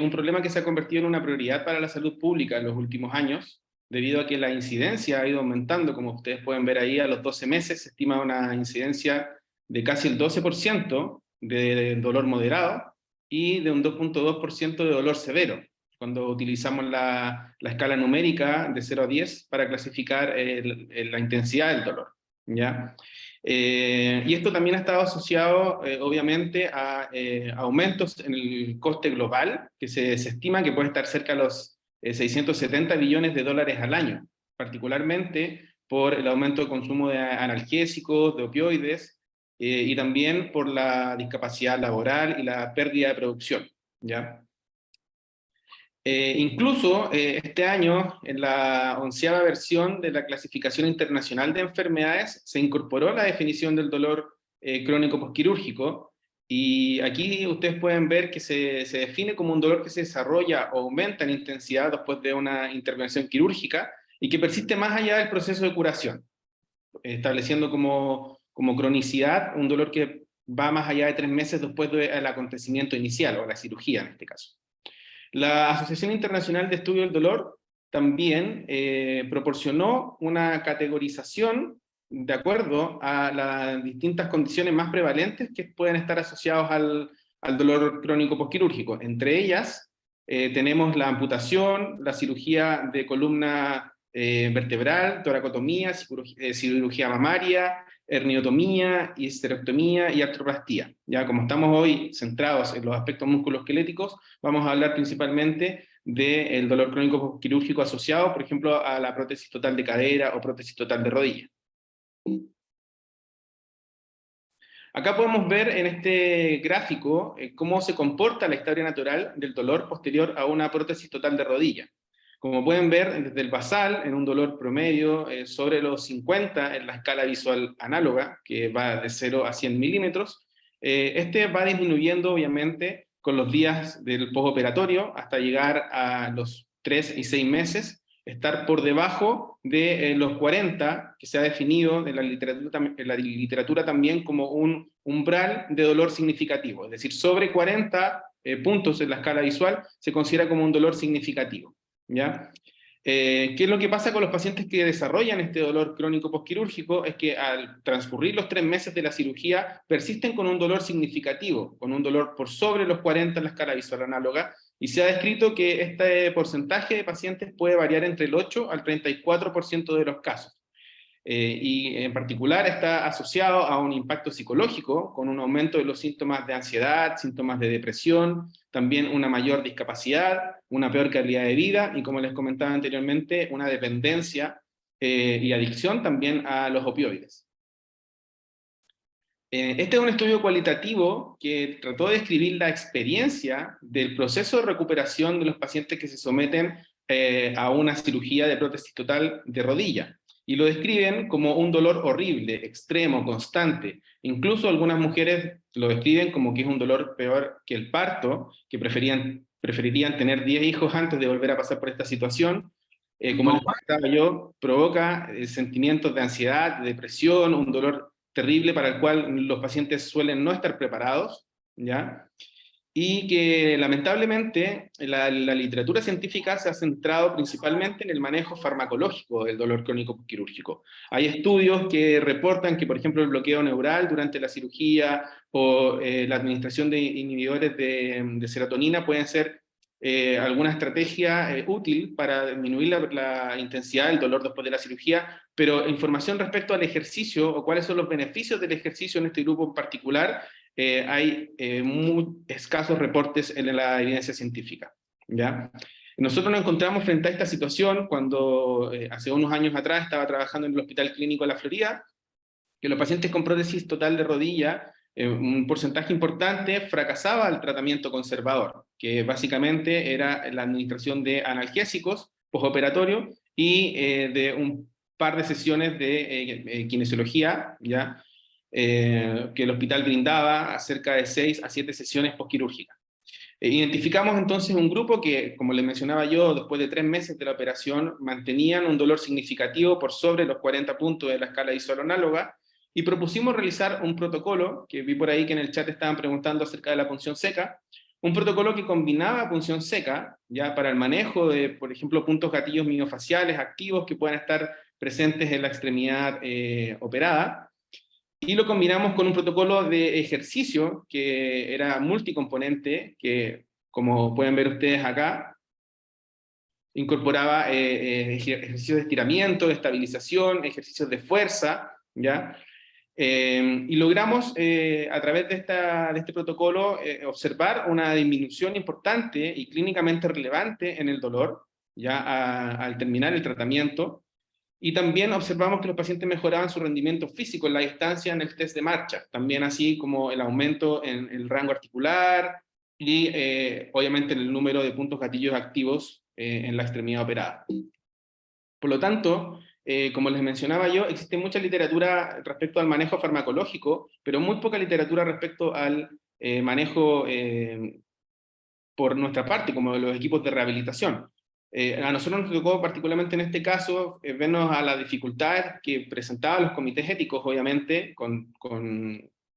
un problema que se ha convertido en una prioridad para la salud pública en los últimos años, debido a que la incidencia ha ido aumentando. Como ustedes pueden ver ahí, a los 12 meses se estima una incidencia de casi el 12% de dolor moderado y de un 2.2% de dolor severo, cuando utilizamos la escala numérica de 0 a 10 para clasificar la intensidad del dolor, ¿ya? Y esto también ha estado asociado, obviamente, a aumentos en el coste global, que se estima que puede estar cerca de los 670 billones de dólares al año, particularmente por el aumento de consumo de analgésicos, de opioides, y también por la discapacidad laboral y la pérdida de producción, ¿ya? Incluso este año, en la 11ª versión de la Clasificación Internacional de Enfermedades, se incorporó la definición del dolor crónico posquirúrgico, y aquí ustedes pueden ver que se define como un dolor que se desarrolla o aumenta en intensidad después de una intervención quirúrgica y que persiste más allá del proceso de curación, estableciendo como cronicidad un dolor que va más allá de 3 meses después del acontecimiento inicial, o la cirugía en este caso. La Asociación Internacional de Estudio del Dolor también proporcionó una categorización de acuerdo a las distintas condiciones más prevalentes que pueden estar asociados al dolor crónico posquirúrgico. Entre ellas tenemos la amputación, la cirugía de columna vertebral, toracotomía, cirugía mamaria, herniotomía, histerectomía y artroplastía. Ya como estamos hoy centrados en los aspectos musculoesqueléticos, vamos a hablar principalmente del dolor crónico quirúrgico asociado, por ejemplo, a la prótesis total de cadera o prótesis total de rodilla. Acá podemos ver en este gráfico cómo se comporta la historia natural del dolor posterior a una prótesis total de rodilla. Como pueden ver, desde el basal, en un dolor promedio sobre los 50 en la escala visual análoga, que va de 0 a 100 milímetros, este va disminuyendo obviamente con los días del postoperatorio hasta llegar a los 3 y 6 meses, estar por debajo de los 40, que se ha definido en la literatura también como un umbral de dolor significativo. Es decir, sobre 40 puntos en la escala visual se considera como un dolor significativo. ¿Ya? ¿Qué es lo que pasa con los pacientes que desarrollan este dolor crónico postquirúrgico? Es que al transcurrir los 3 meses de la cirugía persisten con un dolor significativo, con un dolor por sobre los 40 en la escala visual análoga, y se ha descrito que este porcentaje de pacientes puede variar entre el 8 al 34% de los casos. Y en particular está asociado a un impacto psicológico, con un aumento de los síntomas de ansiedad, síntomas de depresión, también una mayor discapacidad, una peor calidad de vida, y como les comentaba anteriormente, una dependencia y adicción también a los opioides. Este es un estudio cualitativo que trató de describir la experiencia del proceso de recuperación de los pacientes que se someten a una cirugía de prótesis total de rodilla. Y lo describen como un dolor horrible, extremo, constante. Incluso algunas mujeres lo describen como que es un dolor peor que el parto, que preferirían tener 10 hijos antes de volver a pasar por esta situación. Como les comentaba yo, provoca sentimientos de ansiedad, de depresión, un dolor terrible para el cual los pacientes suelen no estar preparados, ¿ya? Y que lamentablemente la literatura científica se ha centrado principalmente en el manejo farmacológico del dolor crónico quirúrgico. Hay estudios que reportan que, por ejemplo, el bloqueo neural durante la cirugía o la administración de inhibidores de serotonina pueden ser alguna estrategia útil para disminuir la intensidad del dolor después de la cirugía, pero información respecto al ejercicio o cuáles son los beneficios del ejercicio en este grupo en particular, hay muy escasos reportes en la evidencia científica. ¿Ya? Nosotros nos encontramos frente a esta situación cuando hace unos años atrás estaba trabajando en el Hospital Clínico de la Florida, que los pacientes con prótesis total de rodilla, un porcentaje importante fracasaba el tratamiento conservador, que básicamente era la administración de analgésicos postoperatorio y de un par de sesiones de kinesiología, ¿ya? Que el hospital brindaba cerca de 6 a 7 sesiones postquirúrgicas. Identificamos entonces un grupo que, como les mencionaba yo, después de 3 meses de la operación, mantenían un dolor significativo por sobre los 40 puntos de la escala visual análoga, y propusimos realizar un protocolo, que vi por ahí que en el chat estaban preguntando acerca de la punción seca, un protocolo que combinaba punción seca, ya para el manejo de, por ejemplo, puntos gatillos miofaciales activos que puedan estar presentes en la extremidad operada, y lo combinamos con un protocolo de ejercicio que era multicomponente, que como pueden ver ustedes acá, incorporaba ejercicios de estiramiento, de estabilización, ejercicios de fuerza, ¿ya? Y logramos a través de este protocolo observar una disminución importante y clínicamente relevante en el dolor, ya al terminar el tratamiento. Y también observamos que los pacientes mejoraban su rendimiento físico en la distancia en el test de marcha, también así como el aumento en el rango articular y obviamente en el número de puntos gatillos activos en la extremidad operada. Por lo tanto, como les mencionaba yo, existe mucha literatura respecto al manejo farmacológico, pero muy poca literatura respecto al manejo por nuestra parte, como de los equipos de rehabilitación. A nosotros nos tocó particularmente en este caso vernos a las dificultades que presentaban los comités éticos, obviamente, con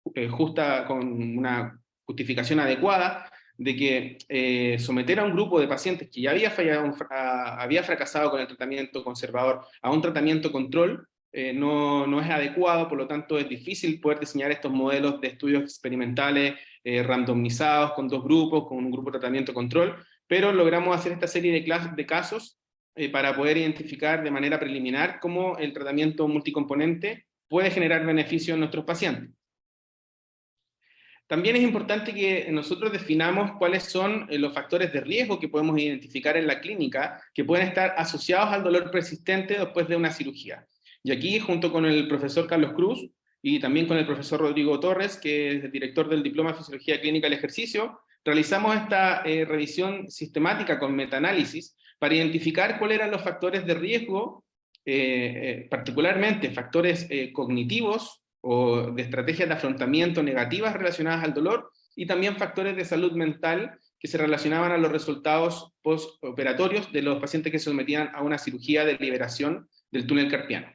una justificación adecuada, de que someter a un grupo de pacientes que ya había fracasado con el tratamiento conservador a un tratamiento control no es adecuado, por lo tanto es difícil poder diseñar estos modelos de estudios experimentales randomizados con 2 grupos, con un grupo de tratamiento control, pero logramos hacer esta serie de casos para poder identificar de manera preliminar cómo el tratamiento multicomponente puede generar beneficio en nuestros pacientes. También es importante que nosotros definamos cuáles son los factores de riesgo que podemos identificar en la clínica que pueden estar asociados al dolor persistente después de una cirugía. Y aquí, junto con el profesor Carlos Cruz y también con el profesor Rodrigo Torres, que es el director del Diploma de Fisiología Clínica del Ejercicio, realizamos esta revisión sistemática con metaanálisis para identificar cuáles eran los factores de riesgo, particularmente factores cognitivos, o de estrategias de afrontamiento negativas relacionadas al dolor, y también factores de salud mental que se relacionaban a los resultados postoperatorios de los pacientes que se sometían a una cirugía de liberación del túnel carpiano.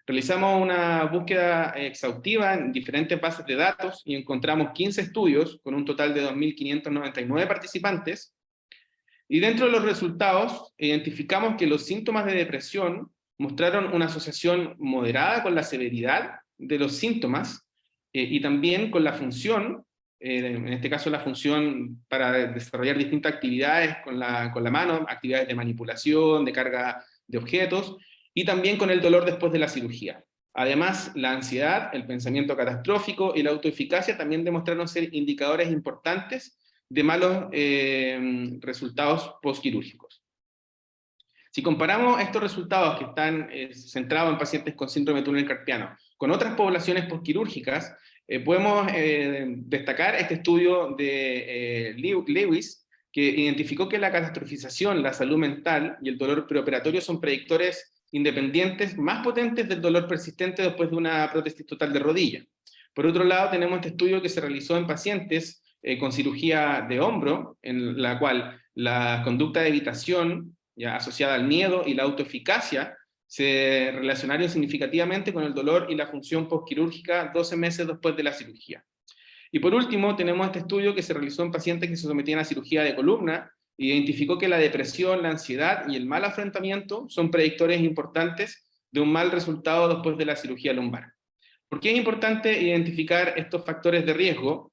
Realizamos una búsqueda exhaustiva en diferentes bases de datos y encontramos 15 estudios con un total de 2.599 participantes, y dentro de los resultados identificamos que los síntomas de depresión mostraron una asociación moderada con la severidad de los síntomas y también con la función, en este caso la función para desarrollar distintas actividades con la mano, actividades de manipulación, de carga de objetos, y también con el dolor después de la cirugía. Además, la ansiedad, el pensamiento catastrófico y la autoeficacia también demostraron ser indicadores importantes de malos resultados postquirúrgicos. Si comparamos estos resultados que están centrados en pacientes con síndrome de túnel carpiano con otras poblaciones postquirúrgicas, podemos destacar este estudio de Lewis, que identificó que la catastrofización, la salud mental y el dolor preoperatorio son predictores independientes más potentes del dolor persistente después de una prótesis total de rodilla. Por otro lado, tenemos este estudio que se realizó en pacientes con cirugía de hombro, en la cual la conducta de evitación ya asociada al miedo y la autoeficacia se relacionaron significativamente con el dolor y la función postquirúrgica 12 meses después de la cirugía. Y por último, tenemos este estudio que se realizó en pacientes que se sometían a cirugía de columna, e identificó que la depresión, la ansiedad y el mal afrontamiento son predictores importantes de un mal resultado después de la cirugía lumbar. ¿Por qué es importante identificar estos factores de riesgo?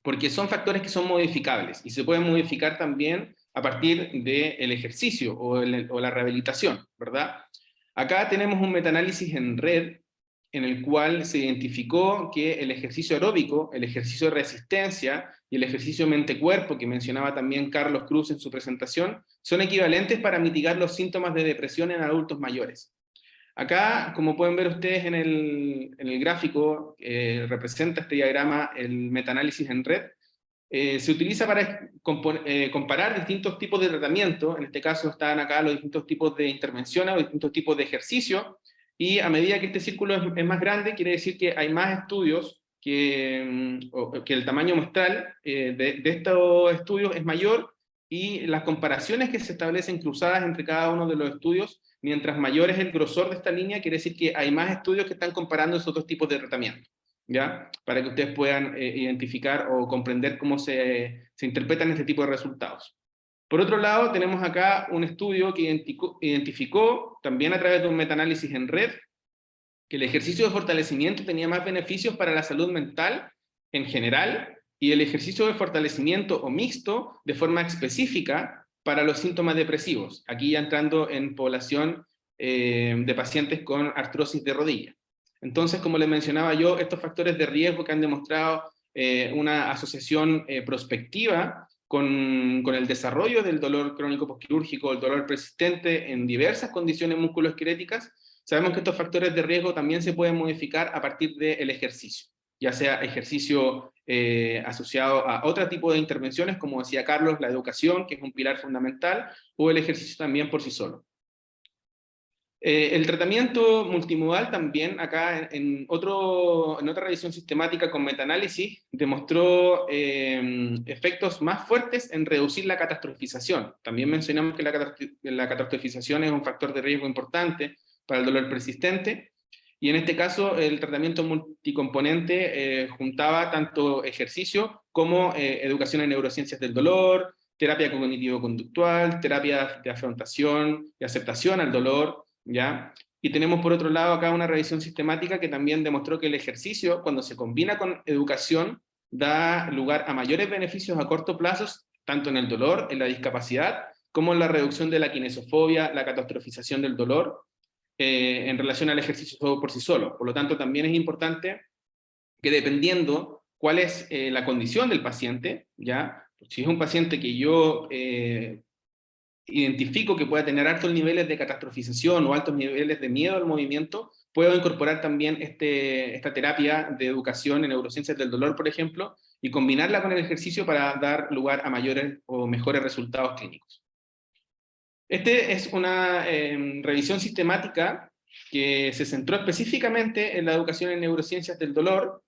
Porque son factores que son modificables y se pueden modificar también a partir del ejercicio o la rehabilitación, ¿verdad? Acá tenemos un metaanálisis en red en el cual se identificó que el ejercicio aeróbico, el ejercicio de resistencia y el ejercicio mente-cuerpo, que mencionaba también Carlos Cruz en su presentación, son equivalentes para mitigar los síntomas de depresión en adultos mayores. Acá, como pueden ver ustedes en el gráfico, representa este diagrama el metaanálisis en red. Se utiliza para comparar distintos tipos de tratamiento. En este caso están acá los distintos tipos de intervenciones o distintos tipos de ejercicio, y a medida que este círculo es más grande, quiere decir que hay más estudios, que el tamaño muestral de estos estudios es mayor, y las comparaciones que se establecen cruzadas entre cada uno de los estudios, mientras mayor es el grosor de esta línea, quiere decir que hay más estudios que están comparando esos dos tipos de tratamiento, ¿ya? Para que ustedes puedan identificar o comprender cómo se interpretan este tipo de resultados. Por otro lado, tenemos acá un estudio que identificó, también a través de un metaanálisis en red, que el ejercicio de fortalecimiento tenía más beneficios para la salud mental en general, y el ejercicio de fortalecimiento o mixto de forma específica para los síntomas depresivos, aquí ya entrando en población de pacientes con artrosis de rodilla. Entonces, como les mencionaba yo, estos factores de riesgo que han demostrado una asociación prospectiva con el desarrollo del dolor crónico postquirúrgico, el dolor persistente en diversas condiciones musculoesqueléticas, sabemos que estos factores de riesgo también se pueden modificar a partir del ejercicio, ya sea ejercicio asociado a otro tipo de intervenciones, como decía Carlos, la educación, que es un pilar fundamental, o el ejercicio también por sí solo. El tratamiento multimodal también, acá en otra revisión sistemática con metaanálisis, demostró efectos más fuertes en reducir la catastrofización. También mencionamos que la catastrofización es un factor de riesgo importante para el dolor persistente, y en este caso el tratamiento multicomponente juntaba tanto ejercicio como educación en neurociencias del dolor, terapia cognitivo-conductual, terapia de afrontación y aceptación al dolor, ¿ya? Y tenemos por otro lado acá una revisión sistemática que también demostró que el ejercicio, cuando se combina con educación, da lugar a mayores beneficios a corto plazo, tanto en el dolor, en la discapacidad, como la reducción de la kinesofobia, la catastrofización del dolor, en relación al ejercicio por sí solo. Por lo tanto, también es importante que dependiendo cuál es la condición del paciente, ¿ya? Si es un paciente que yo identifico que pueda tener altos niveles de catastrofización o altos niveles de miedo al movimiento, puedo incorporar también esta terapia de educación en neurociencias del dolor, por ejemplo, y combinarla con el ejercicio para dar lugar a mayores o mejores resultados clínicos. Este es una revisión sistemática que se centró específicamente en la educación en neurociencias del dolor,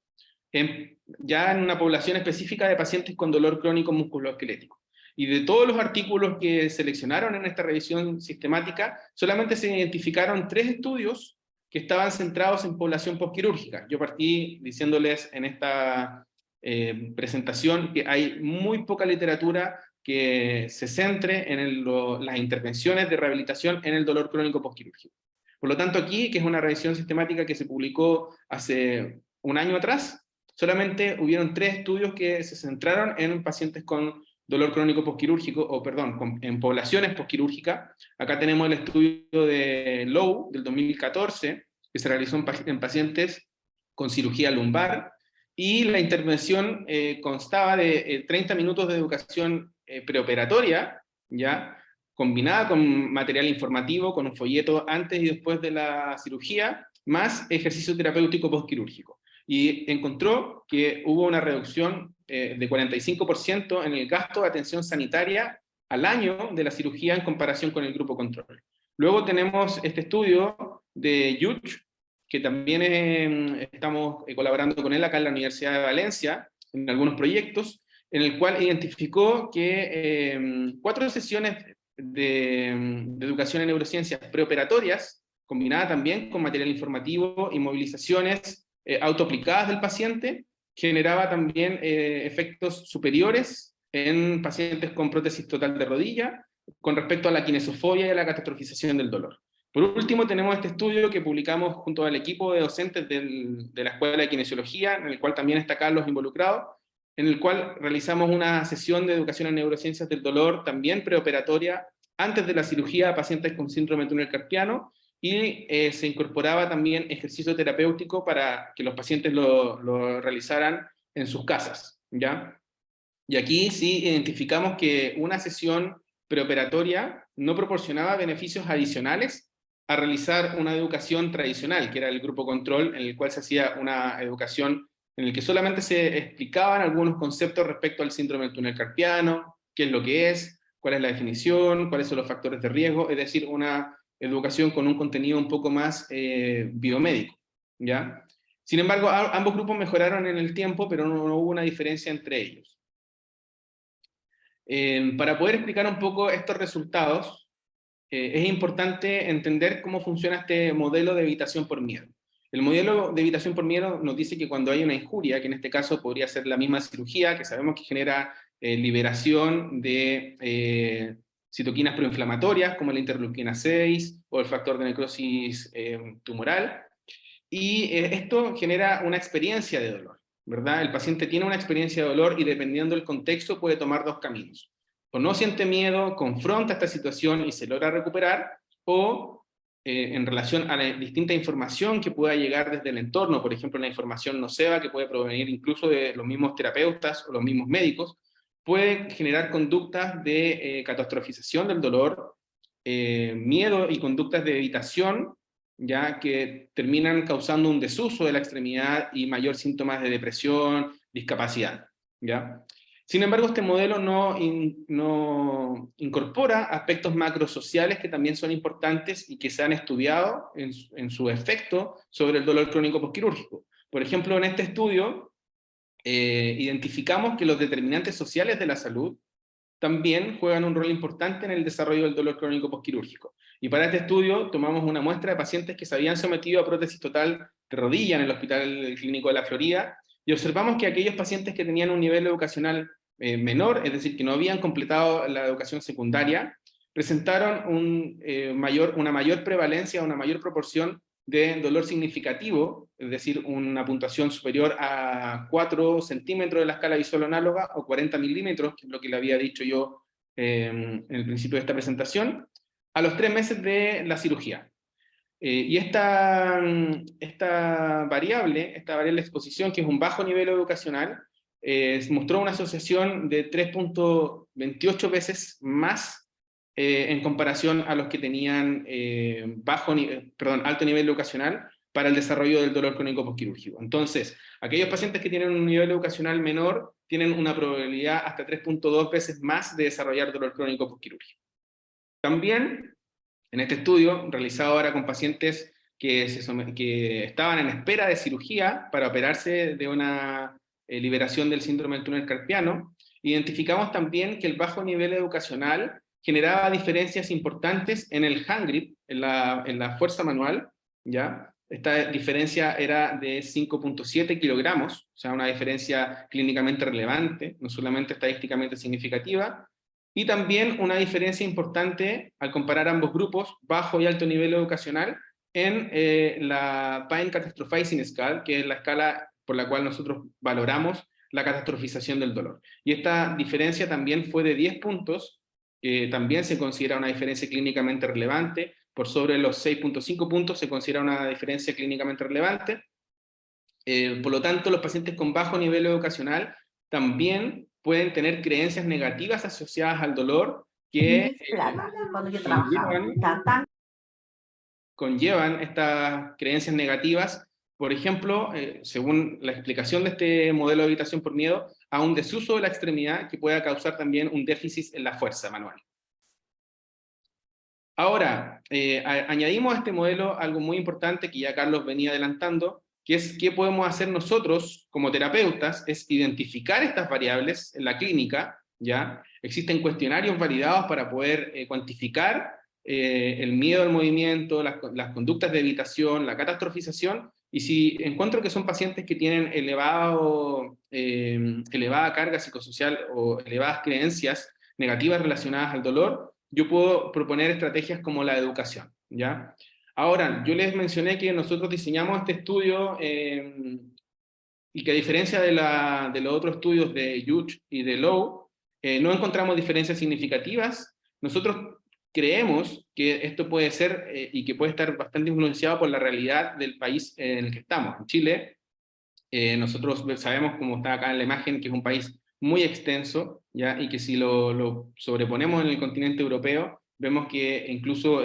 ya en una población específica de pacientes con dolor crónico musculoesquelético. Y de todos los artículos que seleccionaron en esta revisión sistemática, solamente se identificaron 3 estudios que estaban centrados en población postquirúrgica. Yo partí diciéndoles en esta presentación que hay muy poca literatura que se centre en las intervenciones de rehabilitación en el dolor crónico postquirúrgico. Por lo tanto, aquí, que es una revisión sistemática que se publicó hace un año atrás, solamente hubieron 3 estudios que se centraron en pacientes con dolor crónico postquirúrgico, o perdón, en poblaciones postquirúrgicas. Acá tenemos el estudio de Lowe, del 2014, que se realizó en pacientes con cirugía lumbar, y la intervención constaba de 30 minutos de educación preoperatoria, ¿ya? Combinada con material informativo, con un folleto antes y después de la cirugía, más ejercicio terapéutico postquirúrgico. Y encontró que hubo una reducción de 45% en el gasto de atención sanitaria al año de la cirugía en comparación con el grupo control. Luego tenemos este estudio de Yuch, que también estamos colaborando con él acá en la Universidad de Valencia, en algunos proyectos, en el cual identificó que 4 sesiones de educación en neurociencias preoperatorias, combinada también con material informativo y movilizaciones autoaplicadas del paciente, generaba también efectos superiores en pacientes con prótesis total de rodilla con respecto a la kinesofobia y a la catastrofización del dolor. Por último, tenemos este estudio que publicamos junto al equipo de docentes de la Escuela de Kinesiología, en el cual también está Carlos involucrado, en el cual realizamos una sesión de educación en neurociencias del dolor, también preoperatoria, antes de la cirugía a pacientes con síndrome de túnel carpiano, y se incorporaba también ejercicio terapéutico para que los pacientes lo realizaran en sus casas, ¿ya? Y aquí sí identificamos que una sesión preoperatoria no proporcionaba beneficios adicionales a realizar una educación tradicional, que era el grupo control, en el cual se hacía una educación en el que solamente se explicaban algunos conceptos respecto al síndrome del túnel carpiano, qué es lo que es, cuál es la definición, cuáles son los factores de riesgo, es decir, una educación con un contenido un poco más biomédico, ¿ya? Sin embargo, ambos grupos mejoraron en el tiempo, pero no hubo una diferencia entre ellos. Para poder explicar un poco estos resultados, es importante entender cómo funciona este modelo de evitación por miedo. El modelo de evitación por miedo nos dice que cuando hay una injuria, que en este caso podría ser la misma cirugía, que sabemos que genera liberación de citoquinas proinflamatorias, como la interleuquina 6 o el factor de necrosis tumoral, y esto genera una experiencia de dolor, ¿verdad? El paciente tiene una experiencia de dolor y dependiendo del contexto puede tomar 2 caminos. O no siente miedo, confronta esta situación y se logra recuperar, o en relación a la distinta información que pueda llegar desde el entorno, por ejemplo, la información nociva que puede provenir incluso de los mismos terapeutas o los mismos médicos, puede generar conductas de catastrofización del dolor, miedo y conductas de evitación, ya que terminan causando un desuso de la extremidad y mayor síntomas de depresión, discapacidad, ¿ya? Sin embargo, este modelo no incorpora aspectos macrosociales que también son importantes y que se han estudiado en su efecto sobre el dolor crónico postquirúrgico. Por ejemplo, en este estudio identificamos que los determinantes sociales de la salud también juegan un rol importante en el desarrollo del dolor crónico postquirúrgico. Y para este estudio tomamos una muestra de pacientes que se habían sometido a prótesis total de rodilla en el Hospital Clínico de la Florida, y observamos que aquellos pacientes que tenían un nivel educacional menor, es decir, que no habían completado la educación secundaria, presentaron una mayor prevalencia, una mayor proporción de dolor significativo, es decir, una puntuación superior a 4 centímetros de la escala visual análoga o 40 milímetros, que es lo que le había dicho yo en el principio de esta presentación, a los 3 meses de la cirugía. Y esta variable de exposición, que es un bajo nivel educacional, mostró una asociación de 3.28 veces más en comparación a los que tenían alto nivel educacional para el desarrollo del dolor crónico postquirúrgico. Entonces, aquellos pacientes que tienen un nivel educacional menor tienen una probabilidad hasta 3.2 veces más de desarrollar dolor crónico postquirúrgico. También, en este estudio, realizado ahora con pacientes que estaban en espera de cirugía para operarse de una liberación del síndrome del túnel carpiano, identificamos también que el bajo nivel educacional generaba diferencias importantes en el hand grip, en la fuerza manual, ¿ya? Esta diferencia era de 5.7 kilogramos, o sea, una diferencia clínicamente relevante, no solamente estadísticamente significativa, y también una diferencia importante al comparar ambos grupos, bajo y alto nivel educacional, en la Pain Catastrophizing Scale, que es la escala por la cual nosotros valoramos la catastrofización del dolor. Y esta diferencia también fue de 10 puntos, también se considera una diferencia clínicamente relevante. Por sobre los 6.5 puntos se considera una diferencia clínicamente relevante. Por lo tanto, los pacientes con bajo nivel educacional también pueden tener creencias negativas asociadas al dolor que conllevan estas creencias negativas, por ejemplo, según la explicación de este modelo de evitación por miedo, a un desuso de la extremidad que pueda causar también un déficit en la fuerza manual. Ahora, añadimos a este modelo algo muy importante que ya Carlos venía adelantando, que es qué podemos hacer nosotros como terapeutas, es identificar estas variables en la clínica, ¿ya? Existen cuestionarios validados para poder cuantificar el miedo al movimiento, las conductas de evitación, la catastrofización, y si encuentro que son pacientes que tienen elevada carga psicosocial o elevadas creencias negativas relacionadas al dolor, yo puedo proponer estrategias como la educación, ¿ya? Ahora, yo les mencioné que nosotros diseñamos este estudio y que a diferencia de los otros estudios de Hughes y de Lowe, no encontramos diferencias significativas. Nosotros creemos que esto puede ser y que puede estar bastante influenciado por la realidad del país en el que estamos. En Chile, nosotros sabemos, como está acá en la imagen, que es un país muy extenso, ¿ya? Y que si lo sobreponemos en el continente europeo, vemos que incluso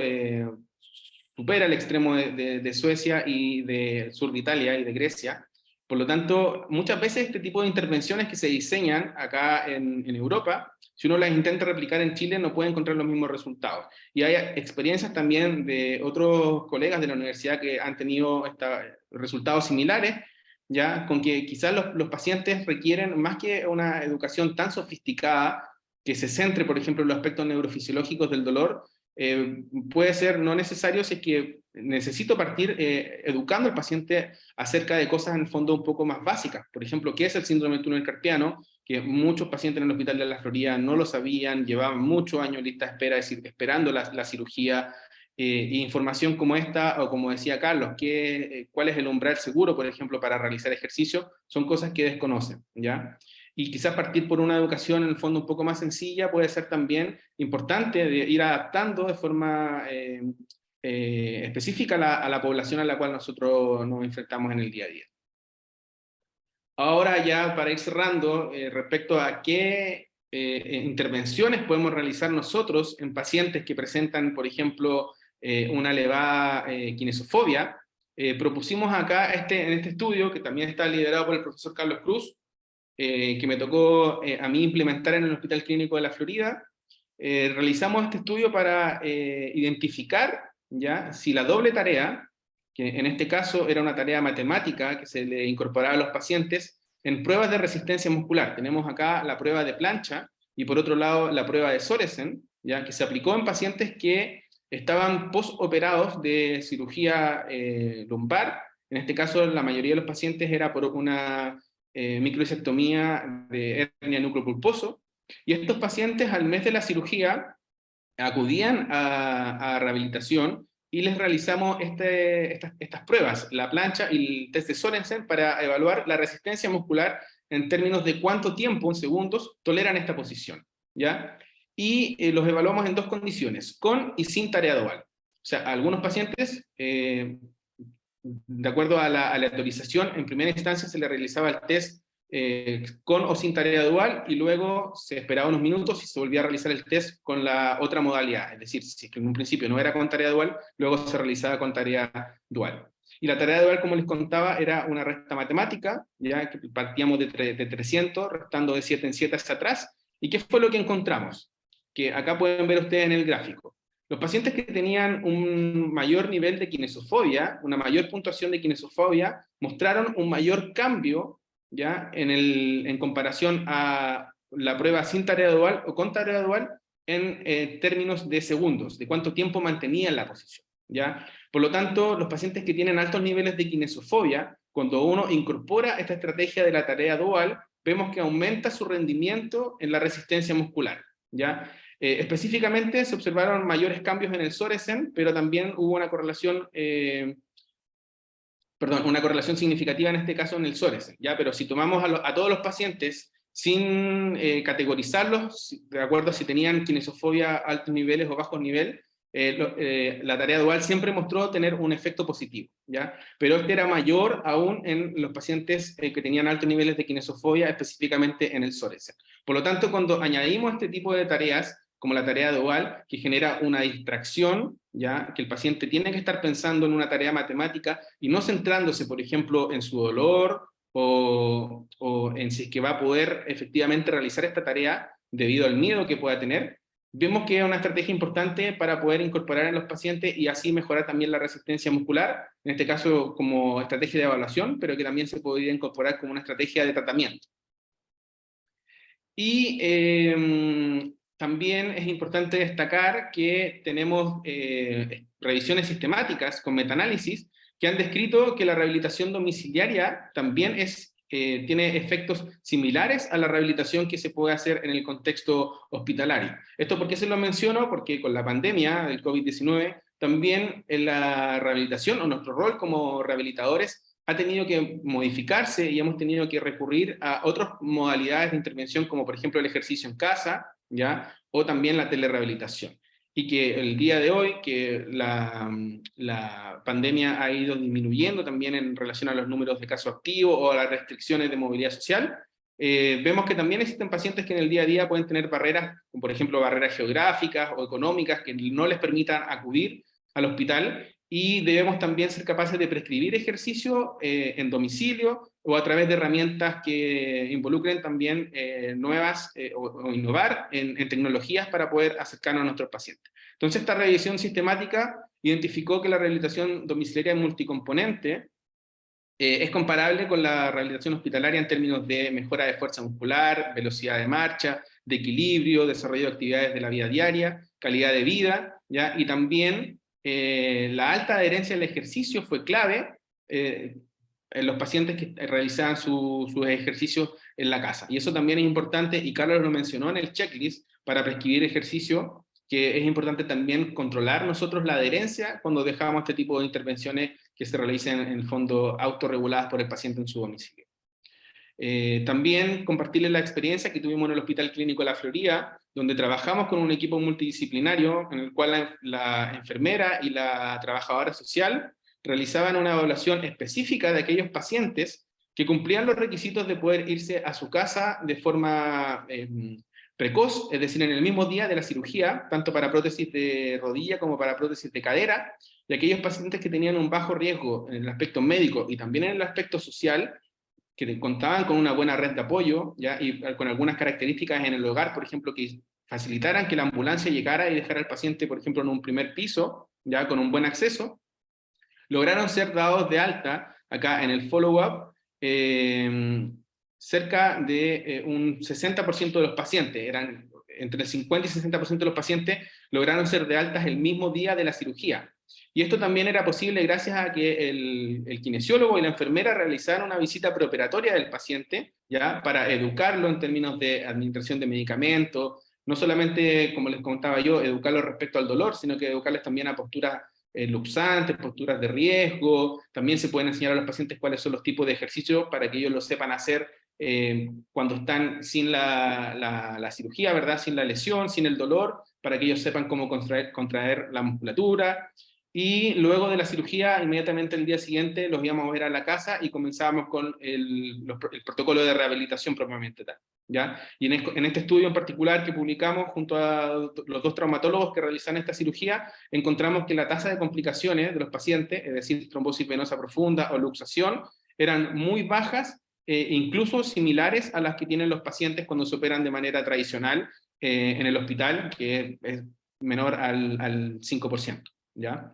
supera el extremo de Suecia y del sur de Italia y de Grecia. Por lo tanto, muchas veces este tipo de intervenciones que se diseñan acá en Europa, si uno las intenta replicar en Chile, no puede encontrar los mismos resultados. Y hay experiencias también de otros colegas de la universidad que han tenido resultados similares, ya con que quizás los pacientes requieren más que una educación tan sofisticada que se centre, por ejemplo, en los aspectos neurofisiológicos del dolor. Puede ser no necesario si es que necesito partir educando al paciente acerca de cosas en el fondo un poco más básicas. Por ejemplo, ¿qué es el síndrome del túnel carpiano? Que muchos pacientes en el Hospital de la Florida no lo sabían, llevaban muchos años en lista de espera, es decir, esperando la cirugía. Información como esta, o como decía Carlos, cuál es el umbral seguro, por ejemplo, para realizar ejercicio, son cosas que desconocen, ¿ya? Y quizás partir por una educación en el fondo un poco más sencilla puede ser también importante de ir adaptando de forma específica a la población a la cual nosotros nos enfrentamos en el día a día. Ahora ya para ir cerrando, respecto a qué intervenciones podemos realizar nosotros en pacientes que presentan, por ejemplo, una elevada kinesofobia, propusimos acá en este estudio, que también está liderado por el profesor Carlos Cruz, que me tocó a mí implementar en el Hospital Clínico de la Florida. Realizamos este estudio para identificar ya si la doble tarea, que en este caso era una tarea matemática que se le incorporaba a los pacientes, en pruebas de resistencia muscular. Tenemos acá la prueba de plancha y por otro lado la prueba de Sorensen, ya que se aplicó en pacientes que estaban postoperados de cirugía lumbar. En este caso la mayoría de los pacientes era por una microdisectomía de hernia núcleo pulposo, y estos pacientes al mes de la cirugía acudían a rehabilitación y les realizamos estas pruebas, la plancha y el test de Sorensen, para evaluar la resistencia muscular en términos de cuánto tiempo, en segundos, toleran esta posición, ¿ya? y los evaluamos en dos condiciones, con y sin tarea dual. O sea, a algunos pacientes, de acuerdo a la aleatorización, en primera instancia se le realizaba el test con o sin tarea dual, y luego se esperaba unos minutos y se volvía a realizar el test con la otra modalidad. Es decir, si en un principio no era con tarea dual, luego se realizaba con tarea dual. Y la tarea dual, como les contaba, era una resta matemática, ya que partíamos de 300, restando de 7 en 7 hacia atrás. ¿Y qué fue lo que encontramos? Que acá pueden ver ustedes en el gráfico. Los pacientes que tenían un mayor nivel de kinesofobia, una mayor puntuación de kinesofobia, mostraron un mayor cambio, ¿ya? En comparación a la prueba sin tarea dual o con tarea dual, en términos de segundos, de cuánto tiempo mantenían la posición, ¿ya? Por lo tanto, los pacientes que tienen altos niveles de kinesofobia, cuando uno incorpora esta estrategia de la tarea dual, vemos que aumenta su rendimiento en la resistencia muscular, ¿ya? Específicamente se observaron mayores cambios en el Soresen, pero también hubo una correlación, una correlación significativa en este caso en el Soresen, ¿ya? Pero si tomamos a todos los pacientes sin categorizarlos, de acuerdo a si tenían kinesofobia a altos niveles o bajos niveles, la tarea dual siempre mostró tener un efecto positivo, ¿ya? Pero este era mayor aún en los pacientes que tenían altos niveles de kinesofobia, específicamente en el Soresen. Por lo tanto, cuando añadimos este tipo de tareas, como la tarea dual, que genera una distracción, ¿ya? Que el paciente tiene que estar pensando en una tarea matemática y no centrándose, por ejemplo, en su dolor o en si es que va a poder efectivamente realizar esta tarea debido al miedo que pueda tener. Vemos que es una estrategia importante para poder incorporar en los pacientes y así mejorar también la resistencia muscular, en este caso como estrategia de evaluación, pero que también se podría incorporar como una estrategia de tratamiento. Y también es importante destacar que tenemos revisiones sistemáticas con metaanálisis que han descrito que la rehabilitación domiciliaria también tiene efectos similares a la rehabilitación que se puede hacer en el contexto hospitalario. ¿Esto por qué se lo menciono? Porque con la pandemia del COVID-19, también en la rehabilitación, o nuestro rol como rehabilitadores, ha tenido que modificarse y hemos tenido que recurrir a otras modalidades de intervención, como por ejemplo el ejercicio en casa, ¿ya? O también la telerehabilitación. Y que el día de hoy, que la pandemia ha ido disminuyendo también en relación a los números de casos activos o a las restricciones de movilidad social, vemos que también existen pacientes que en el día a día pueden tener barreras, como por ejemplo barreras geográficas o económicas, que no les permitan acudir al hospital, y debemos también ser capaces de prescribir ejercicio en domicilio o a través de herramientas que involucren también nuevas o innovar en tecnologías para poder acercarnos a nuestros pacientes. Entonces, esta revisión sistemática identificó que la rehabilitación domiciliaria multicomponente es comparable con la rehabilitación hospitalaria en términos de mejora de fuerza muscular, velocidad de marcha, de equilibrio, desarrollo de actividades de la vida diaria, calidad de vida, ¿ya? Y también la alta adherencia al ejercicio fue clave en los pacientes que realizaban sus ejercicios en la casa. Y eso también es importante, y Carlos lo mencionó en el checklist, para prescribir ejercicio, que es importante también controlar nosotros la adherencia cuando dejamos este tipo de intervenciones que se realicen en el fondo autorreguladas por el paciente en su domicilio. También compartirles la experiencia que tuvimos en el Hospital Clínico La Florida, donde trabajamos con un equipo multidisciplinario en el cual la enfermera y la trabajadora social realizaban una evaluación específica de aquellos pacientes que cumplían los requisitos de poder irse a su casa de forma precoz, es decir, en el mismo día de la cirugía, tanto para prótesis de rodilla como para prótesis de cadera, y aquellos pacientes que tenían un bajo riesgo en el aspecto médico y también en el aspecto social, que contaban con una buena red de apoyo, ¿ya? Y con algunas características en el hogar, por ejemplo, que facilitaran que la ambulancia llegara y dejara al paciente, por ejemplo, en un primer piso, ya con un buen acceso, lograron ser dados de alta, acá en el follow-up, cerca de un 60% de los pacientes, eran entre el 50 y 60% de los pacientes lograron ser de altas el mismo día de la cirugía. Y esto también era posible gracias a que el kinesiólogo y la enfermera realizaron una visita preoperatoria del paciente, ¿ya? Para educarlo en términos de administración de medicamentos, no solamente, como les contaba yo, educarlo respecto al dolor, sino que educarles también a posturas luxantes, posturas de riesgo. También se pueden enseñar a los pacientes cuáles son los tipos de ejercicios para que ellos lo sepan hacer cuando están sin la cirugía, ¿verdad? Sin la lesión, sin el dolor, para que ellos sepan cómo contraer la musculatura. Y luego de la cirugía, inmediatamente el día siguiente los íbamos a ver a la casa y comenzábamos con el protocolo de rehabilitación propiamente tal, ¿ya? Y en este estudio en particular que publicamos junto a los 2 traumatólogos que realizan esta cirugía, encontramos que la tasa de complicaciones de los pacientes, es decir, trombosis venosa profunda o luxación, eran muy bajas, incluso similares a las que tienen los pacientes cuando se operan de manera tradicional en el hospital, que es menor al 5%, ¿ya?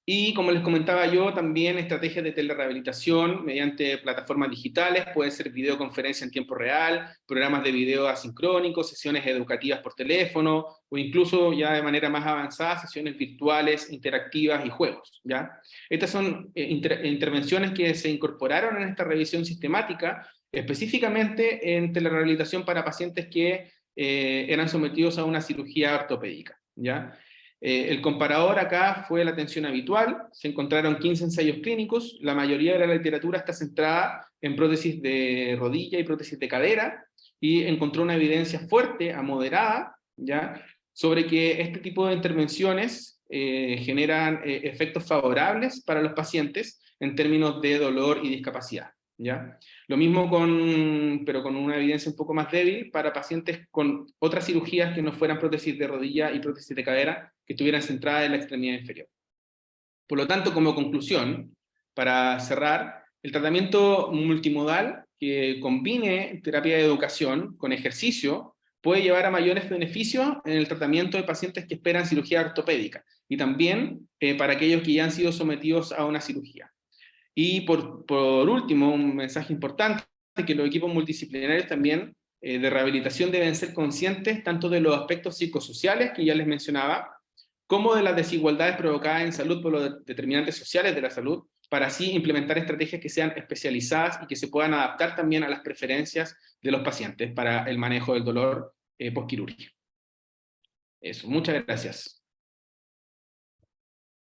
Y como les comentaba yo, también estrategias de telerehabilitación mediante plataformas digitales, puede ser videoconferencia en tiempo real, programas de video asincrónicos, sesiones educativas por teléfono, o incluso ya de manera más avanzada, sesiones virtuales, interactivas y juegos, ¿ya? Estas son intervenciones que se incorporaron en esta revisión sistemática, específicamente en telerehabilitación para pacientes que eran sometidos a una cirugía ortopédica, ¿ya? El comparador acá fue la atención habitual, se encontraron 15 ensayos clínicos, la mayoría de la literatura está centrada en prótesis de rodilla y prótesis de cadera, y encontró una evidencia fuerte a moderada, ¿ya?, sobre que este tipo de intervenciones generan efectos favorables para los pacientes en términos de dolor y discapacidad, ¿ya? Lo mismo pero con una evidencia un poco más débil para pacientes con otras cirugías que no fueran prótesis de rodilla y prótesis de cadera, que estuvieran centradas en la extremidad inferior. Por lo tanto, como conclusión, para cerrar, el tratamiento multimodal que combine terapia de educación con ejercicio puede llevar a mayores beneficios en el tratamiento de pacientes que esperan cirugía ortopédica, y también para aquellos que ya han sido sometidos a una cirugía. Y por último, un mensaje importante, que los equipos multidisciplinarios también de rehabilitación deben ser conscientes tanto de los aspectos psicosociales que ya les mencionaba, como de las desigualdades provocadas en salud por los determinantes sociales de la salud, para así implementar estrategias que sean especializadas y que se puedan adaptar también a las preferencias de los pacientes para el manejo del dolor postquirúrgico. Eso, muchas gracias.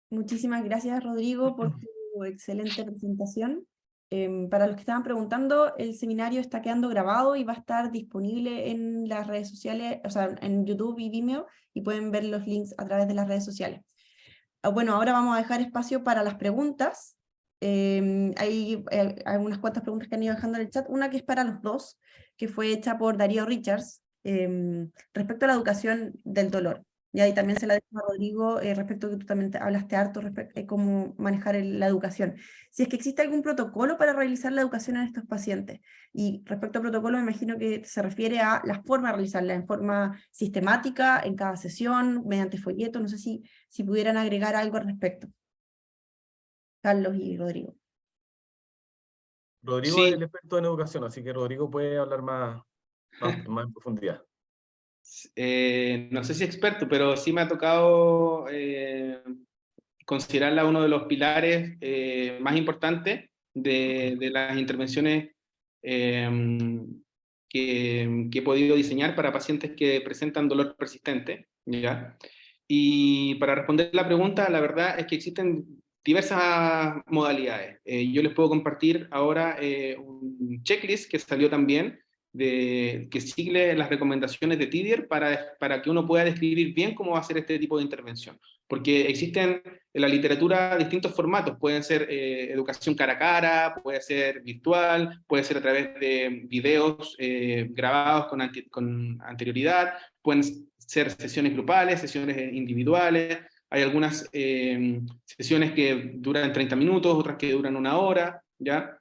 Muchísimas gracias, Rodrigo, por tu excelente presentación. Para los que estaban preguntando, el seminario está quedando grabado y va a estar disponible en las redes sociales, o sea, en YouTube y Vimeo, y pueden ver los links a través de las redes sociales. Bueno, ahora vamos a dejar espacio para las preguntas. Hay algunas cuantas preguntas que han ido dejando en el chat. Una que es para los dos, que fue hecha por Darío Richards, respecto a la educación del dolor. Y ahí también se la dejo a Rodrigo, respecto a que tú también hablaste harto respecto cómo manejar la educación. Si es que existe algún protocolo para realizar la educación en estos pacientes. Y respecto al protocolo, me imagino que se refiere a la forma de realizarla, en forma sistemática, en cada sesión, mediante folletos. No sé si pudieran agregar algo al respecto. Carlos y Rodrigo. Rodrigo Sí. es el experto en educación, así que Rodrigo puede hablar más en profundidad. No sé si experto, pero sí me ha tocado considerarla uno de los pilares más importantes de las intervenciones que he podido diseñar para pacientes que presentan dolor persistente, ¿ya? Y para responder la pregunta, la verdad es que existen diversas modalidades. Yo les puedo compartir ahora un checklist que salió también, que sigue las recomendaciones de TIDIR para que uno pueda describir bien cómo va a ser este tipo de intervención. Porque existen en la literatura distintos formatos, pueden ser educación cara a cara, puede ser virtual, puede ser a través de videos grabados con anterioridad, pueden ser sesiones grupales, sesiones individuales, hay algunas sesiones que duran 30 minutos, otras que duran 1 hora, ¿ya?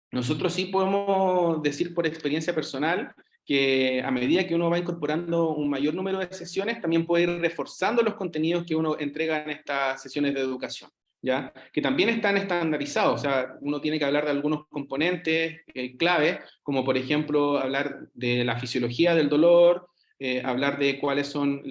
Nosotros sí podemos decir por experiencia personal que a medida que uno va incorporando un mayor número de sesiones, también puede ir reforzando los contenidos que uno entrega en estas sesiones de educación, ¿ya? Que también están estandarizados, o sea, uno tiene que hablar de algunos componentes clave, como por ejemplo hablar de la fisiología del dolor, hablar de cuáles son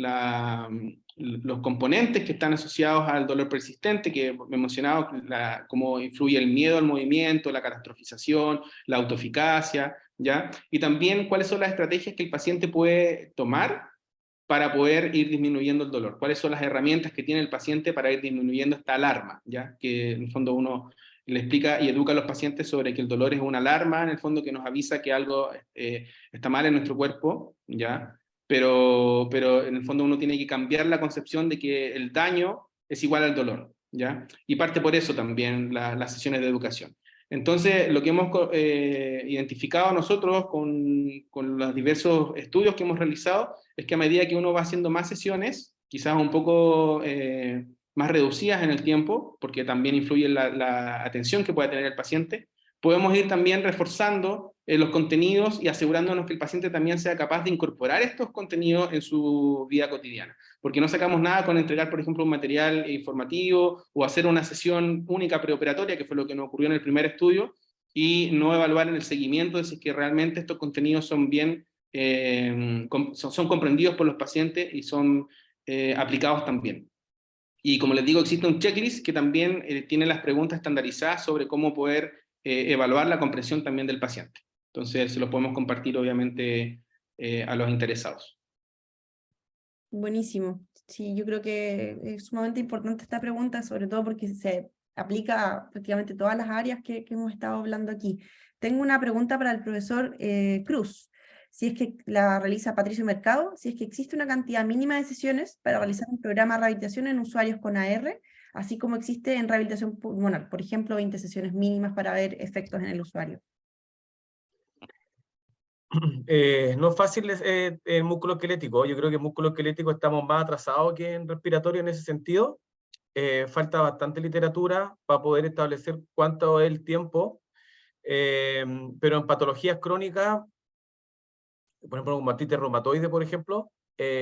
los componentes que están asociados al dolor persistente, que me mencionaba cómo influye el miedo al movimiento, la catastrofización, la autoeficacia, ¿ya? Y también cuáles son las estrategias que el paciente puede tomar para poder ir disminuyendo el dolor, cuáles son las herramientas que tiene el paciente para ir disminuyendo esta alarma, ¿ya? Que en el fondo uno le explica y educa a los pacientes sobre que el dolor es una alarma, en el fondo, que nos avisa que algo está mal en nuestro cuerpo, ¿ya? Pero en el fondo uno tiene que cambiar la concepción de que el daño es igual al dolor, ¿ya? Y parte por eso también las sesiones de educación. Entonces, lo que hemos identificado nosotros con los diversos estudios que hemos realizado es que a medida que uno va haciendo más sesiones, quizás un poco más reducidas en el tiempo, porque también influye la atención que pueda tener el paciente, podemos ir también reforzando los contenidos y asegurándonos que el paciente también sea capaz de incorporar estos contenidos en su vida cotidiana. Porque no sacamos nada con entregar, por ejemplo, un material informativo o hacer una sesión única preoperatoria, que fue lo que nos ocurrió en el primer estudio, y no evaluar en el seguimiento de si es que realmente estos contenidos son bien, son comprendidos por los pacientes y son aplicados también. Y como les digo, existe un checklist que también tiene las preguntas estandarizadas sobre cómo poder evaluar la comprensión también del paciente. Entonces, se lo podemos compartir, obviamente, a los interesados. Buenísimo. Sí, yo creo que es sumamente importante esta pregunta, sobre todo porque se aplica a prácticamente todas las áreas que hemos estado hablando aquí. Tengo una pregunta para el profesor Cruz. Si es que la realiza Patricio Mercado, si es que existe una cantidad mínima de sesiones para realizar un programa de rehabilitación en usuarios con AR, así como existe en rehabilitación pulmonar, por ejemplo, 20 sesiones mínimas para ver efectos en el usuario. No es fácil el músculo esquelético. Yo creo que en músculo esquelético estamos más atrasados que en respiratorio en ese sentido. Falta bastante literatura para poder establecer cuánto es el tiempo, pero en patologías crónicas, por ejemplo, como artritis reumatoide, por ejemplo,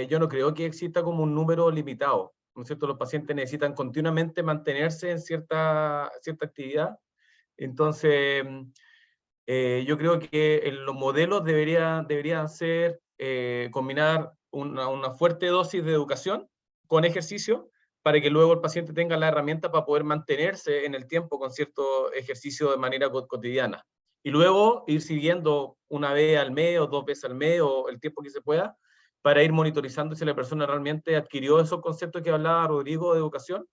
yo no creo que exista como un número limitado, ¿no es cierto? Los pacientes necesitan continuamente mantenerse en cierta actividad. Entonces, yo creo que los modelos deberían ser combinar una fuerte dosis de educación con ejercicio para que luego el paciente tenga la herramienta para poder mantenerse en el tiempo con cierto ejercicio de manera cotidiana. Y luego ir siguiendo una vez al mes o 2 veces al mes o el tiempo que se pueda para ir monitorizando si la persona realmente adquirió esos conceptos que hablaba Rodrigo de educación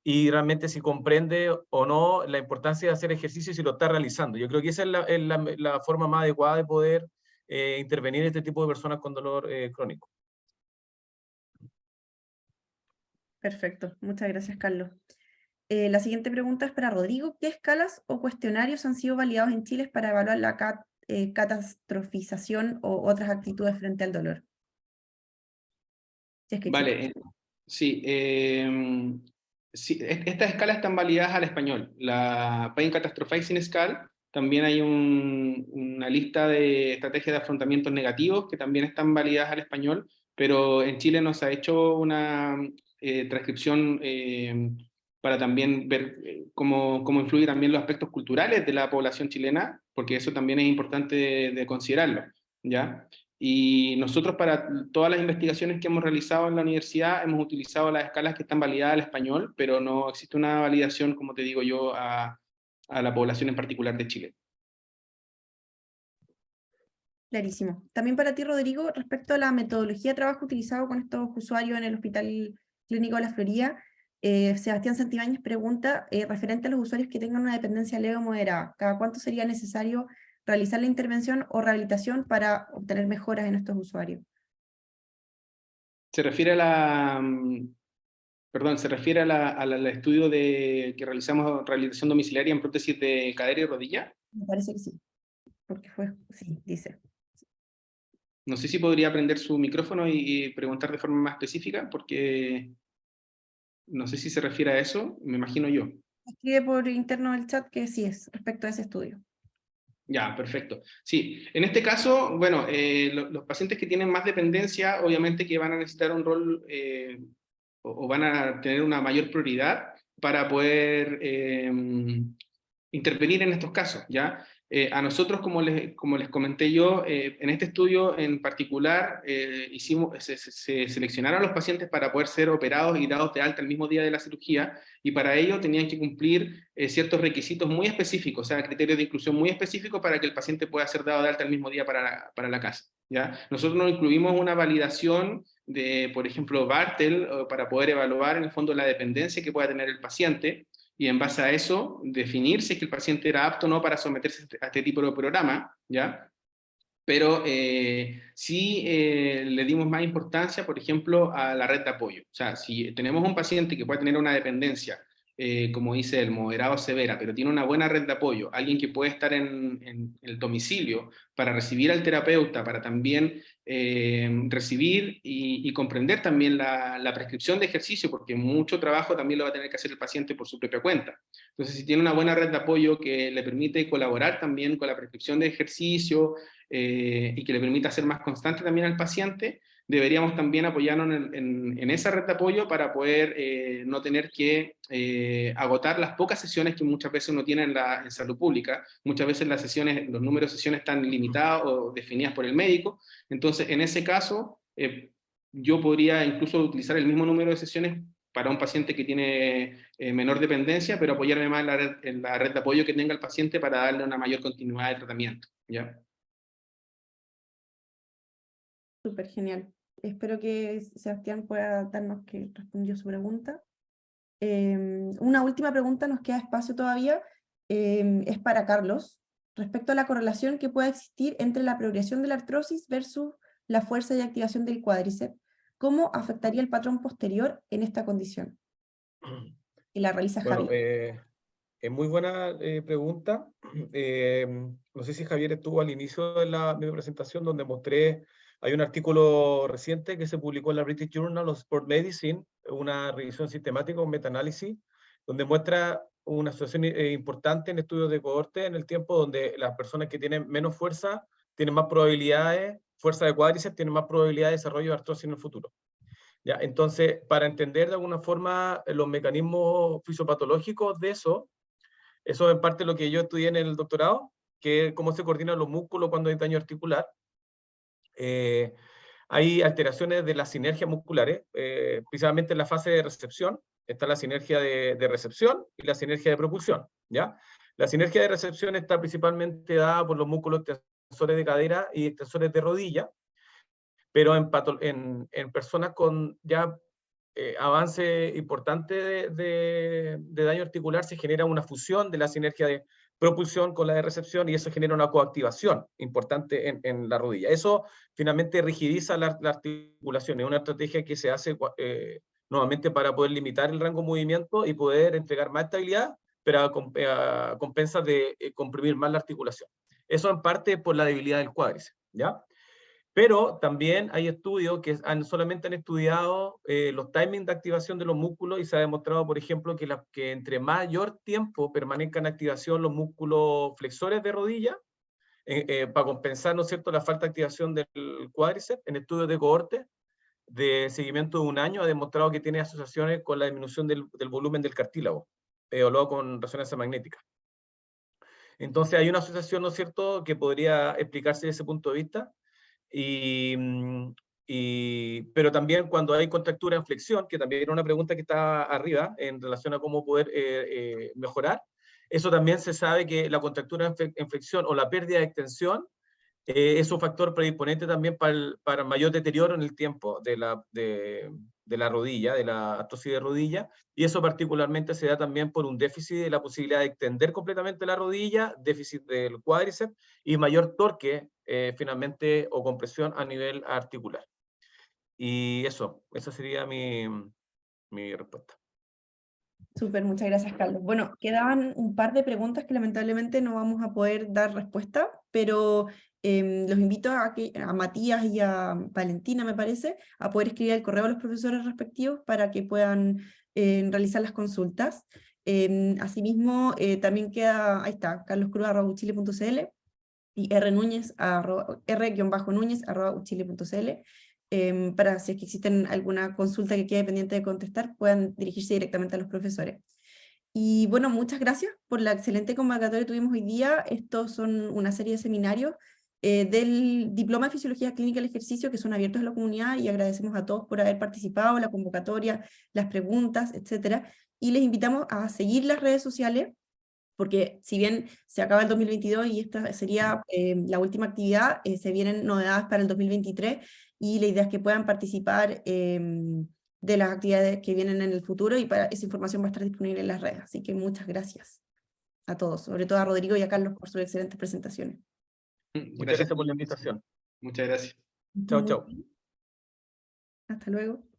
y realmente si comprende o no la importancia de hacer ejercicio y si lo está realizando. Yo creo que esa es la forma más adecuada de poder intervenir en este tipo de personas con dolor crónico. Perfecto, muchas gracias, Carlos. La siguiente pregunta es para Rodrigo. ¿Qué escalas o cuestionarios han sido validados en Chile para evaluar la catastrofización o otras actitudes frente al dolor? Si es que Vale, sí. Sí, estas escalas están validadas al español. La Pain Catastrophizing Scale, también hay una lista de estrategias de afrontamientos negativos que también están validadas al español, pero en Chile no se ha hecho una transcripción para también ver cómo influyen también los aspectos culturales de la población chilena, porque eso también es importante de considerarlo, ¿ya? Y nosotros para todas las investigaciones que hemos realizado en la universidad hemos utilizado las escalas que están validadas al español, pero no existe una validación, como te digo yo, a la población en particular de Chile. Clarísimo. También para ti, Rodrigo, respecto a la metodología de trabajo utilizado con estos usuarios en el Hospital Clínico de la Florida, Sebastián Santibáñez pregunta, referente a los usuarios que tengan una dependencia leve o moderada, ¿cada cuánto sería necesario realizar la intervención o rehabilitación para obtener mejoras en estos usuarios? Se refiere al estudio que realizamos rehabilitación domiciliaria en prótesis de cadera y rodilla. Me parece que sí, porque sí, dice. No sé si podría prender su micrófono y preguntar de forma más específica, porque no sé si se refiere a eso, me imagino yo. Escribe por interno del chat que sí es respecto a ese estudio. Ya, perfecto. Sí, en este caso, bueno, los pacientes que tienen más dependencia, obviamente que van a necesitar un rol o van a tener una mayor prioridad para poder intervenir en estos casos, ¿ya? A nosotros, como les comenté yo, en este estudio en particular, se seleccionaron a los pacientes para poder ser operados y dados de alta el mismo día de la cirugía, y para ello tenían que cumplir ciertos requisitos muy específicos, o sea, criterios de inclusión muy específicos para que el paciente pueda ser dado de alta el mismo día para la casa, ¿ya? Nosotros no incluimos una validación de, por ejemplo, Bartel, para poder evaluar en el fondo la dependencia que pueda tener el paciente, y en base a eso definir si es que el paciente era apto o no para someterse a este tipo de programa, ¿ya? Pero sí le dimos más importancia, por ejemplo, a la red de apoyo. O sea, si tenemos un paciente que puede tener una dependencia, como dice el moderado severa, pero tiene una buena red de apoyo, alguien que puede estar en el domicilio para recibir al terapeuta, para también recibir y comprender también la prescripción de ejercicio, porque mucho trabajo también lo va a tener que hacer el paciente por su propia cuenta. Entonces, si tiene una buena red de apoyo que le permite colaborar también con la prescripción de ejercicio, y que le permita ser más constante también al paciente, deberíamos también apoyarnos en esa red de apoyo para poder no tener que agotar las pocas sesiones que muchas veces uno tiene en salud pública. Muchas veces las sesiones, los números de sesiones están limitados o definidas por el médico. Entonces, en ese caso, yo podría incluso utilizar el mismo número de sesiones para un paciente que tiene menor dependencia, pero apoyarme más en la red de apoyo que tenga el paciente para darle una mayor continuidad de tratamiento, ¿ya? Súper genial. Espero que Sebastián pueda darnos que respondió su pregunta. Una última pregunta, nos queda espacio todavía, es para Carlos, respecto a la correlación que pueda existir entre la progresión de la artrosis versus la fuerza y activación del cuádriceps. ¿Cómo afectaría el patrón posterior en esta condición? Y la realiza Javier. Es muy buena pregunta. No sé si Javier estuvo al inicio de mi presentación donde mostré, hay un artículo reciente que se publicó en la British Journal of Sport Medicine, una revisión sistemática, un metaanálisis, donde muestra una asociación importante en estudios de cohorte en el tiempo donde las personas que tienen menos fuerza tienen más probabilidades, fuerza de cuádriceps, tienen más probabilidad de desarrollo de artrosis en el futuro. ¿Ya? Entonces, para entender de alguna forma los mecanismos fisiopatológicos de eso en parte lo que yo estudié en el doctorado, que es cómo se coordinan los músculos cuando hay daño articular. Hay alteraciones de las sinergias musculares, principalmente en la fase de recepción. Está la sinergia de recepción y la sinergia de propulsión, ¿ya? La sinergia de recepción está principalmente dada por los músculos extensores de cadera y extensores de rodilla, pero en personas con ya avance importante de daño articular se genera una fusión de la sinergia de propulsión con la de recepción y eso genera una coactivación importante en la rodilla. Eso finalmente rigidiza la articulación. Es una estrategia que se hace nuevamente para poder limitar el rango de movimiento y poder entregar más estabilidad, pero a compensas de comprimir más la articulación. Eso en parte por la debilidad del cuádriceps, ¿ya? Pero también hay estudios que solamente han estudiado los timings de activación de los músculos y se ha demostrado, por ejemplo, que entre mayor tiempo permanezcan en activación los músculos flexores de rodilla, para compensar, ¿no es cierto?, la falta de activación del cuádriceps. En estudios de cohorte de seguimiento de un año ha demostrado que tiene asociaciones con la disminución del volumen del cartílago, evaluado con resonancia magnética. Entonces hay una asociación, ¿no es cierto?, que podría explicarse desde ese punto de vista. Pero también cuando hay contractura en flexión, que también era una pregunta que está arriba en relación a cómo poder mejorar, eso también se sabe que la contractura en flexión o la pérdida de extensión es un factor predisponente también para mayor deterioro en el tiempo de la rodilla, de la artrosis de rodilla, y eso particularmente se da también por un déficit de la posibilidad de extender completamente la rodilla, déficit del cuádriceps y mayor torque finalmente o compresión a nivel articular. Y esa sería mi respuesta. Súper, muchas gracias, Carlos. Bueno, quedaban un par de preguntas que lamentablemente no vamos a poder dar respuesta, pero los invito a Matías y a Valentina, me parece, a poder escribir el correo a los profesores respectivos para que puedan realizar las consultas. Asimismo, también queda, ahí está, carloscruz@uchile.cl y r-núñez@uchile.cl. Para si es que existen alguna consulta que quede pendiente de contestar, puedan dirigirse directamente a los profesores. Y bueno, muchas gracias por la excelente convocatoria que tuvimos hoy día. Estos son una serie de seminarios del Diploma de Fisiología Clínica del Ejercicio que son abiertos a la comunidad y agradecemos a todos por haber participado, la convocatoria, las preguntas, etc. Y les invitamos a seguir las redes sociales, porque si bien se acaba el 2022 y esta sería la última actividad, se vienen novedades para el 2023 y la idea es que puedan participar de las actividades que vienen en el futuro, y para esa información va a estar disponible en las redes. Así que muchas gracias a todos, sobre todo a Rodrigo y a Carlos por sus excelentes presentaciones. Muchas gracias por la invitación. Muchas gracias. Chao, Muy chao. bien. Hasta luego.